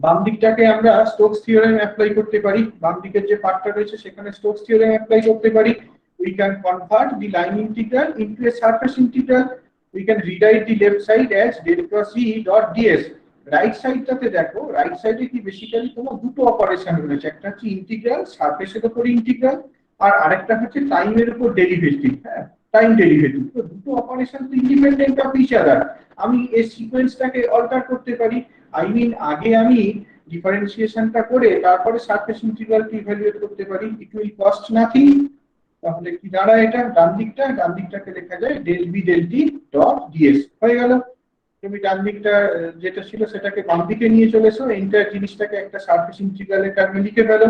[SPEAKER 1] বাম দিকটাকে আমরা স্টোকস থিওরেম অ্যাপ্লাই করতে পারি, বাম দিকের যে পার্টটা রয়েছে সেখানে স্টোকস থিওরেম অ্যাপ্লাই করতে পারি। We can convert the line integral into a surface integral. We can rewrite the left side as del cross E dot ds. Right সাইডটাতে দেখো, রাইট সাইডে কি বেসিক্যালি তোমার দুটো অপারেশন রয়েছে, একটা হচ্ছে ইন্টিগ্রাল, সারফেসের উপর ইন্টিগ্রাল, আর আরেকটা হচ্ছে টাইমের উপর ডেরিভেটিভ। হ্যাঁ, টাইম ডেরিভেটিভ। তো দুটো অপারেশন তো ইন্ডিপেন্ডেন্ট অফ ইচ আদার। আমি এই সিকোয়েন্সটাকে অল্টার করতে পারি। আই মিন আগে আমি ডিফারেন্সিয়েশনটা করে তারপরে সারফেস ইন্টিগ্রালকে ইভ্যালুয়েট করতে পারি। It will cost nothing. তাহলে কি দাঁড়ায় এটা, ডান দিকটাকে লেখা যায় del B del T dot DS হয়ে গেল। তুমি ডান দিকটা যেটা ছিল সেটাকে বাম দিকে নিয়ে চলেছো, এন্টায়ার জিনিসটাকে একটা সারফেস ইন্টিগ্রালের টার্মে লিখে ফেলো।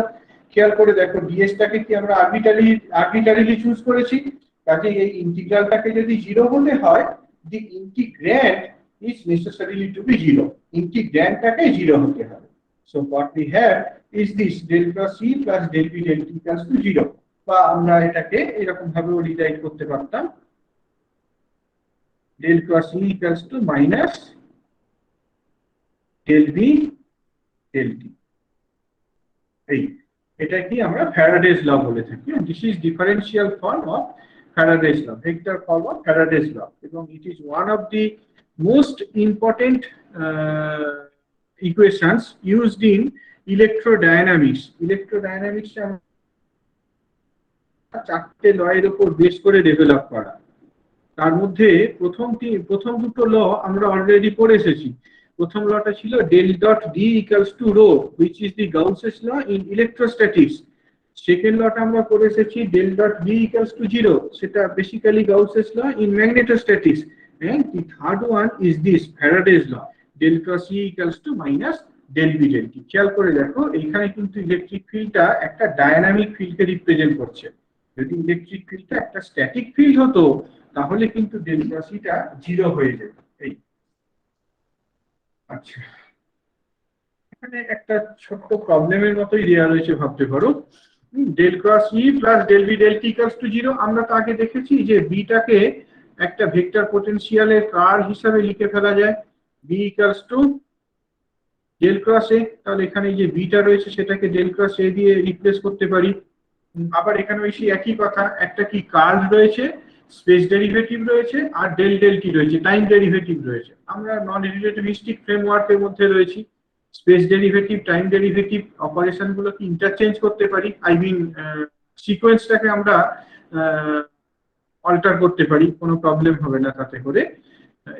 [SPEAKER 1] খেয়াল করে দেখো ডিএসটাকে কি আমরা আরবিটারিলি চুজ করেছি, কাজে এই ইন্টিগ্রালটাকে যদি 0 হতে হয়, the integrand is necessarily to be 0, ইন্টিগ্র্যান্ডটাকে 0 হতে হবে। So what we have is this del cross C plus del B del T equals to 0। বা আমরা এটাকে এরকম ভাবেও রিরাইট করতে পারতাম, del cross E equals to minus del B del T। এটা কি আমরা ফ্যারাডেস ল বলে থাকি। This is differential form of Faraday's law, vector form of Faraday's law, এবং it is one of the most important equations used in electrodynamics. Electrodynamics চারটে law এর উপর base করে ডেভেলপ করা। তার মধ্যে প্রথম দুটো ল আমরা অলরেডি পড়ে এসেছি। প্রথম লটা ছিল del dot D equals to rho, which is the Gauss's law in electrostatics. Second লটা আমরা পড়ে এসেছি del dot B equals to 0, সেটা basically Gauss's law in magnetostatics. And the third one is this Faraday's law, del cross E equals to minus del B del T. খেয়াল করে দেখো এইখানে কিন্তু ইলেকট্রিক ফিল্ডটা একটা ডায়নামিক ফিল্ডকে রিপ্রেজেন্ট করছে। যদি ইলেকট্রিক ফিল্ডটা একটা স্ট্যাটিক ফিল্ড হতো তাহলে কিন্তু ডেল ক্রস ইটা 0 হয়ে যেত। এই আচ্ছা, এখানে একটা ছোট্ট প্রবলেমের মতোই দেওয়া রয়েছে, ভাবতে পারো। Del cross E plus del B del T equals to 0। আমরা তো আগে দেখেছি যে বিটাকে একটা ভেক্টর পটেনশিয়ালের কার্ল হিসাবে লিখে ফেলা যায়, B equals to del cross A. তাহলে এখানে যে বিটা রয়েছে সেটাকে ডেল ক্রস এ দিয়ে রিপ্লেস করতে পারি। আবার এখানে ওই একই কথা, একটা কি কার্ল রয়েছে, স্পেস ডেরিভেটিভ রয়েছে, আর ডেল ডেল টি রয়েছে, টাইম ডেরিভেটিভ রয়েছে। আমরা নন রিলেটিভিস্টিক ফ্রেমওয়ার্কের মধ্যে রয়েছি। Space derivative, time derivative operation গুলোকে ইন্টারচেঞ্জ করতে পারি। আই মিন সিকোয়েন্সটাকে আমরা অল্টার করতে পারি, কোনো প্রবলেম হবে না তাতে করে।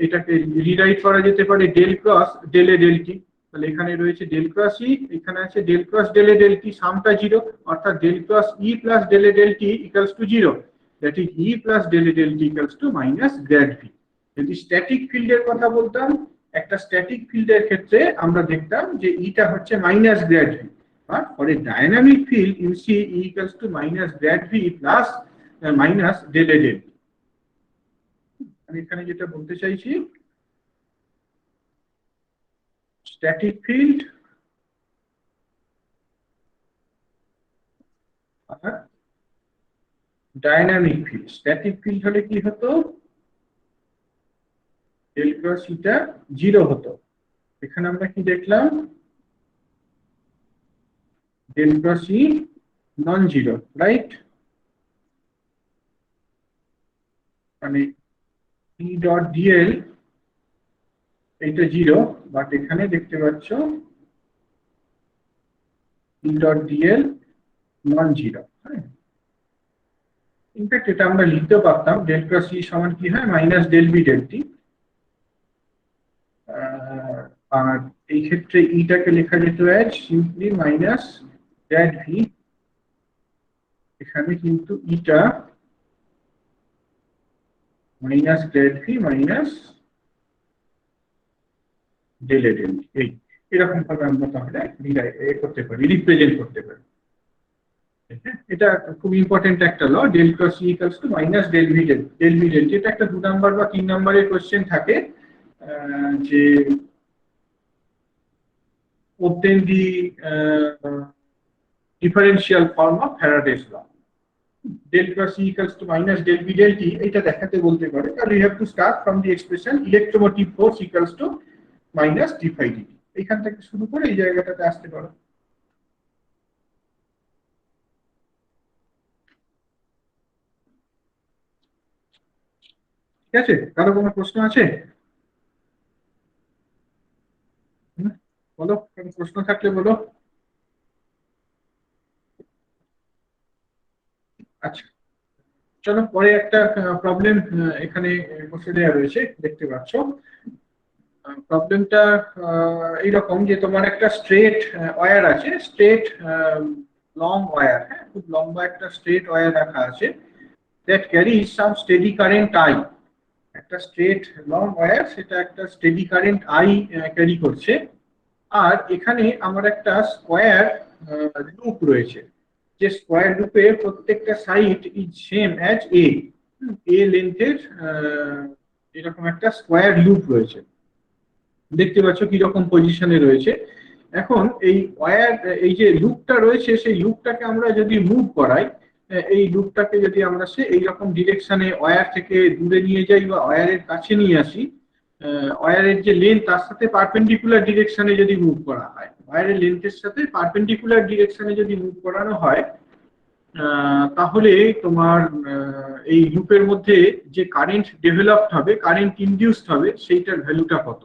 [SPEAKER 1] এটাকে রিরাইট করা যেতে পারে del cross del A del T. তাহলে এখানে রয়েছে ডেল ক্রস ই, এখানে আছে del cross del A del T, সামটা 0, অর্থাৎ del cross E plus del A del T equals to 0, that is E plus del A del T equals to minus grad V. যদি static ফিল্ডের কথা বলতাম, একটা static ফিল্ডের ক্ষেত্রে আমরা দেখতাম যে ইটা হচ্ছে minus grad V, but for a dynamic field you see E equals to minus grad V plus minus del A del. আমি এখানে যেটা বলতে চাইছি, স্ট্যাটিক ফিল্ড আর ডায়নামিক ফিল্ড। স্ট্যাটিক ফিল্ড হলে কি হতো, ডেল ক্রস ইটা 0 হতো। এখানে আমরা কি দেখলাম, ডেল ক্রস ই নন জিরো, রাইট? মানে ই ডট ডিএল এইটা 0, বাট এখানে দেখতে পাচ্ছ ই ডট ডিএল নন জিরো। হ্যাঁ, ইনফ্যাক্ট এটা আমরা লিখতে পারতাম ডেল ক্রস ই সমান কি হয়, minus del B del T. আর এই ক্ষেত্রে ইটাকে লেখা যেত as simply minus grad V. এখানে কিন্তু ইটা minus grad V minus del A del T. এরকম ভাবে আমরা তাহলে করতে পারি, রিপ্রেজেন্ট করতে পারি। এটা খুব ইম্পর্টেন্ট একটা law, del cross E equals to minus del V del del V del, যেটা একটা 2 নাম্বার বা 3 নাম্বারের কোশ্চেন থাকে, যে obtain the differential form of Faraday's law. Del cross E equals to minus del V del T, এটা দেখাতে বলতে পারে, তাহলে you have to start from the expression electromotive force equals to minus d phi dt, এখান থেকে শুরু করে এই জায়গাটাতে আসতে পারো। ঠিক আছে, কারো কোনো প্রশ্ন আছে? বলো, কোনো প্রশ্ন থাকলে বলো। আচ্ছা, চলো পরে একটা প্রবলেম এখানে বসে দেওয়া রয়েছে, দেখতে পাচ্ছ। প্রবলেমটা এইরকম যে তোমার একটা স্ট্রেট ওয়্যার আছে, স্ট্রেট লং ওয়্যার, হ্যাঁ, খুব লম্বা একটা স্ট্রেট ওয়্যার রাখা আছে, that carries some steady current I. একটা স্ট্রেট লং ওয়্যার, সেটা একটা স্টেডি কারেন্ট আই ক্যারি করছে। আর এখানে আমার একটা স্কোয়ার লুপ রয়েছে, যে স্কোয়ার লুপে প্রত্যেকটা side is same as a লেন্থের এরকম একটা স্কোয়ার লুপ রয়েছে। দেখতে পাচ্ছ কিরকম পজিশনে রয়েছে। এখন এই ওয়্যার, এই যে লুপটা রয়েছে, সেই লুপটাকে আমরা যদি মুভ করাই, এই লুপটাকে যদি আমরা এইরকম ডিরেকশনে ওয়্যার থেকে দূরে নিয়ে যাই বা ওয়্যারের কাছে নিয়ে আসি, ওয়্যারের যে লেন্থ তার সাথে পারপেন্ডিকুলার ডিরেকশনে যদি মুভ করা হয়, ওয়্যারের লেন্থের সাথে পারপেন্ডিকুলার ডিরেকশনে যদি মুভ করানো হয়, তাহলে তোমার এই লুপের মধ্যে যে কারেন্ট ডেভেলপড হবে, কারেন্ট ইনডিউসড হবে, সেইটার ভ্যালুটা কত।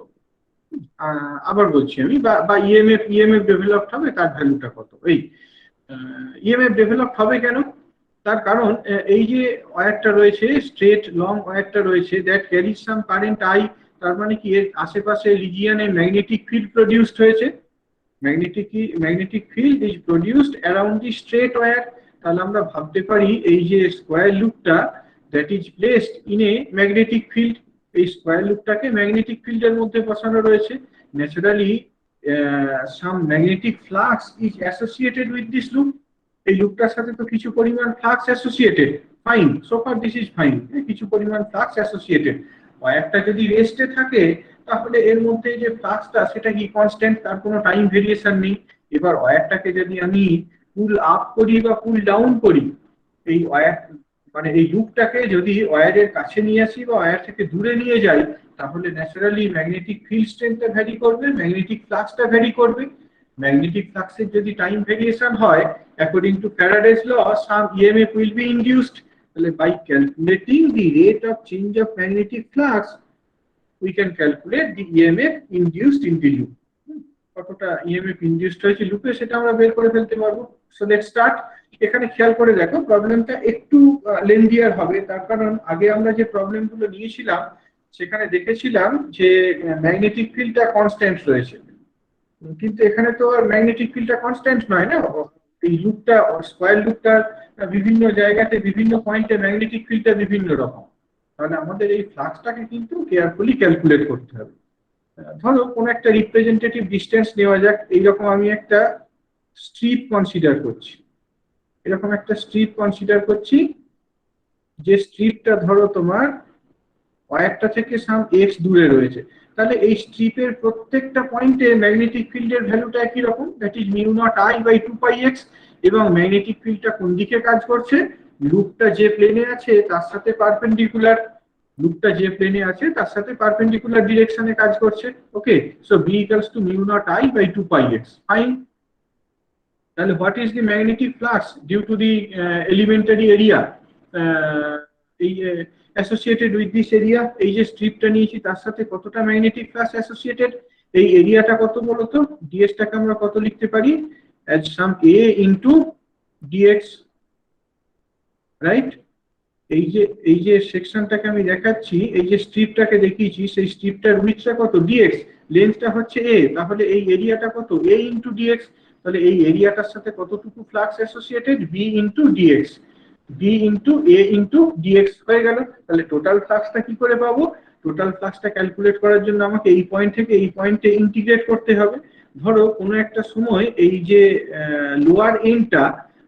[SPEAKER 1] আবার বলছি আমি, বা ইএমএফ ডেভেলপড হবে, তার ভ্যালুটা কত। এই ইএমএফ ডেভেলপড হবে কেন? তার কারণ এই যে ওয়্যারটা রয়েছে, স্ট্রেট লং ওয়্যারটা রয়েছে, that carries some current I, তার মানে কি এর আশেপাশে রিজিয়নে ম্যাগনেটিক ফিল্ড প্রডিউসড হয়েছে, magnetic field is produced around the straight wire. তাহলে আমরা ভাবতে পারি এই যে স্কোয়ার লুপটা, that is placed in a magnetic field, এই স্কোয়ার লুপটাকে ম্যাগনেটিক ফিল্ডের মধ্যে বসানো রয়েছে। Naturally some magnetic flux is associated with this loop, এই লুপটার সাথে তো কিছু পরিমাণ flux associated, fine, so fur this is fine, কিছু পরিমাণ ফ্লাক্স অ্যাসোসিয়েটেড। ওয়্যারটা যদি রেস্টে থাকে, তাহলে এর মধ্যে যে ফ্লাক্সটা, সেটা কি কনস্ট্যান্ট, তার কোনো টাইম ভেরিয়েশন নেই। এবার ওয়্যারটাকে যদি আমি পুল আপ করি বা পুল ডাউন করি, এই ওয়্যার মানে এই লুপটাকে যদি ওয়্যারের কাছে নিয়ে আসি বা ওয়্যার থেকে দূরে নিয়ে যাই, তাহলে ন্যাচারালি ম্যাগনেটিক ফিল্ড স্ট্রেংথটা ভ্যারি করবে, ম্যাগনেটিক ফ্লাক্সটা ভ্যারি করবে। ম্যাগনেটিক ফ্লাক্সের যদি টাইম ভেরিয়েশন হয়, according to Faraday's law, some EMF will be induced. তাহলে by calculating the rate of change of magnetic flux, we can calculate the EMF induced in the loop. কতটা EMF induced হয়েছে লুপে, সেটা আমরা বের করে ফেলতে পারবো। So let's start. এখানে খেয়াল করে দেখো, প্রবলেমটা একটু লেন্দিয়ার হবে, তার কারণ আগে আমরা যে প্রবলেমগুলো নিয়েছিলাম, সেখানে দেখেছিলাম যে ম্যাগনেটিক ফিল্ডটা কনস্ট্যান্ট রয়েছে, কিন্তু এখানে তো আর ম্যাগনেটিক ফিল্ডটা কনস্ট্যান্ট নয় না। এই লুপটা, স্কোয়ার লুপটার বিভিন্ন জায়গাতে, বিভিন্ন পয়েন্টে ম্যাগনেটিক ফিল্ডটা বিভিন্ন রকম। তাহলে আমাদের এই ফ্লাক্সটাকে কিন্তু কেয়ারফুলি ক্যালকুলেট করতে হবে। ধরো কোনো একটা রিপ্রেজেন্টেটিভ ডিস্টেন্স নেওয়া যাক, এইরকম আমি একটা স্ট্রিপ কনসিডার করছি, এরকম একটা স্ট্রিপ কনসিডার করছি, যে স্ট্রিপটা ধরো তোমার ওয়্যারটা থেকে সাম এক্স দূরে রয়েছে। তাহলে এই স্ট্রিপের প্রত্যেকটা পয়েন্টে ম্যাগনেটিক ফিল্ডের ভ্যালুটা একই রকম, that is mu not I by 2πx। এবং ম্যাগনেটিক ফিল্ডটা কোন দিকে কাজ করছে? লুপটা যে প্লেনে আছে তার সাথে পারপেন্ডিকুলার, লুপটা যে প্লেনে আছে তার সাথে পারপেন্ডিকুলার ডিরেকশনে কাজ করছে। Okay, so b equals to mu not I by 2πx, fine. তাহলে what is the magnetic flux due to the elementary area এই অ্যাসোসিয়েটেড উইথ দিস এরিয়া? এই যে স্ট্রিপটা নিয়েছি, তার সাথে কতটা ম্যাগনেটিক ফ্লাক্স অ্যাসোসিয়েটেড? এই এরিয়াটা কত বলতো? ds টাকে আমরা কত লিখতে পারি? as sum a into dx, right? এই যে সেকশনটাকে আমি দেখাচ্ছি, এই যে স্ট্রিপটাকে দেখিয়েছি, সেই স্ট্রিপটার উইডথটা কত? dx, লেন্থটা হচ্ছে a, তাহলে এই এরিয়াটা কত? a into dx। তাহলে এই এরিয়াটার সাথে কতটুকু flux associated? b into dx, b into a into dx হয়ে গেল। তাহলে টোটাল ফ্লাক্সটা কি করে পাবো? টোটাল ফ্লাক্সটা ক্যালকুলেট করার জন্য আমাকে এই পয়েন্ট থেকে এই পয়েন্টে ইন্টিগ্রেট করতে হবে। ধরো কোনো একটা সময় এই যে লোয়ার এন্ডটা,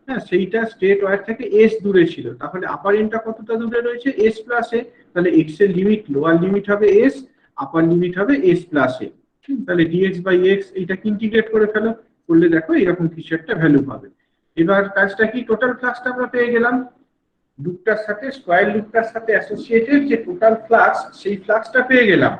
[SPEAKER 1] হ্যাঁ, সেইটা স্ট্রেট ওয়্যার থেকে এস দূরে ছিল, তাহলে আপার এন্ডটা কতটা দূরে রয়েছে, এস প্লাস এ। তাহলে এক্স এর লিমিট, লোয়ার লিমিট হবে এস, আপার লিমিট হবে এস প্লাস এ। তাহলে ডিএক্স বাই এক্স এইটাকে ইন্টিগ্রেট করে ফেলো, করলে দেখো এরকম কিছু একটা ভ্যালু পাবে। এবার কাজটা কি, টোটাল ফ্লাক্সটা আমরা পেয়ে গেলাম, লুপটার সাথে, স্কয়ার লুপটার সাথে অ্যাসোসিয়েটেড যে টোটাল ফ্লাক্স, সেই ফ্লাক্সটা পেয়ে গেলাম।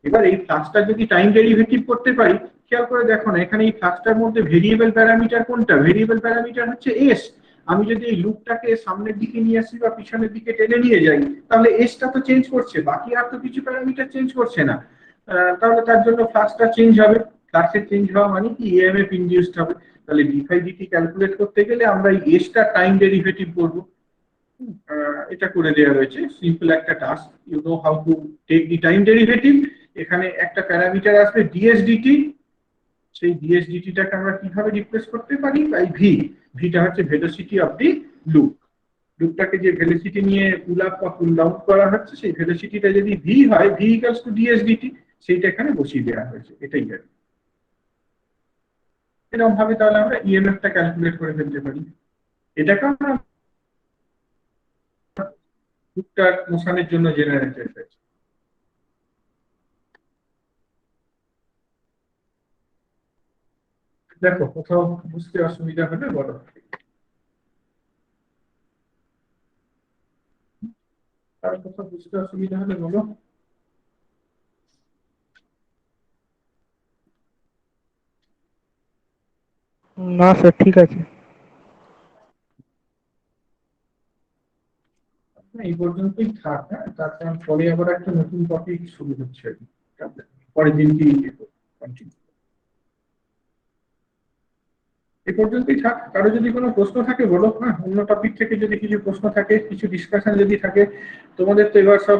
[SPEAKER 1] এবার এই ফ্লাক্সটা যদি টাইম ডেরিভেটিভ করতে পারি, খেয়াল করে দেখো না, এখানে এই ফ্লাক্সটার মধ্যে ভেরিয়েবল প্যারামিটার কোনটা, ভেরিয়েবল প্যারামিটার হচ্ছে এস। আমি যদি এই লুপটাকে সামনের দিকে নিয়ে আসি বা পিছনের দিকে টেনে নিয়ে যাই, তাহলে এসটা তো চেঞ্জ করছে, বাকি আর তো কিছু প্যারামিটার চেঞ্জ করছে না। তাহলে তার জন্য ফ্লাক্সটা চেঞ্জ হবে, ফ্লাক্সের চেঞ্জ হওয়া মানে কি ইএমএফ ইনডিউসড হবে। তাহলে ডিফাই ডিটি ক্যালকুলেট করতে গেলে আমরা এই এসটা টাইম ডেরিভেটিভ করবো। এটা করে দেওয়া রয়েছে, সিম্পল একটা task, you know how to take the time derivative. এখানে একটা প্যারামিটার আসবে ডিএসডিটি, সেই ডিএসডিটিটাকে আমরা কিভাবে রিপ্লেস করতে পারি, বাই ভি। ভিটা হচ্ছে ভেলোসিটি অফ দি লুপ, লুপটাকে যে ভেলোসিটি নিয়ে পুল আপ বা পুল ডাউন করা হচ্ছে, সেই ভেলোসিটিটা যদি ভি হয়, ভি ইকুয়ালস টু ডিএসডিটি, সেইটা এখানে বসিয়ে দেওয়া হয়েছে, এটাই আর কি। এরকম ভাবে তাহলে আমরা ইএমএফটা ক্যালকুলেট করে ফেলতে পারি। এটাকে আমরা লুপটার মোশনের জন্য জেনারেটেড হয়েছে। দেখো কোথাও বুঝতে অসুবিধা হলে বলো। আর কোথাও বুঝতে অসুবিধা হলে বলো।
[SPEAKER 2] না স্যার, ঠিক আছে।
[SPEAKER 1] এই পর্যন্তই থাক, হ্যাঁ, তারপর পরে আবার একটা নতুন টপিক শুরু হচ্ছে আর কি। পরের দিন কি কন্টিনিউ, এই পর্যন্তই থাক। কারো যদি কোনো প্রশ্ন থাকে বলো, হ্যাঁ, অন্য টপিক থেকে যদি কিছু প্রশ্ন থাকে, কিছু ডিসকাশন যদি থাকে। তোমাদের তো এবার সব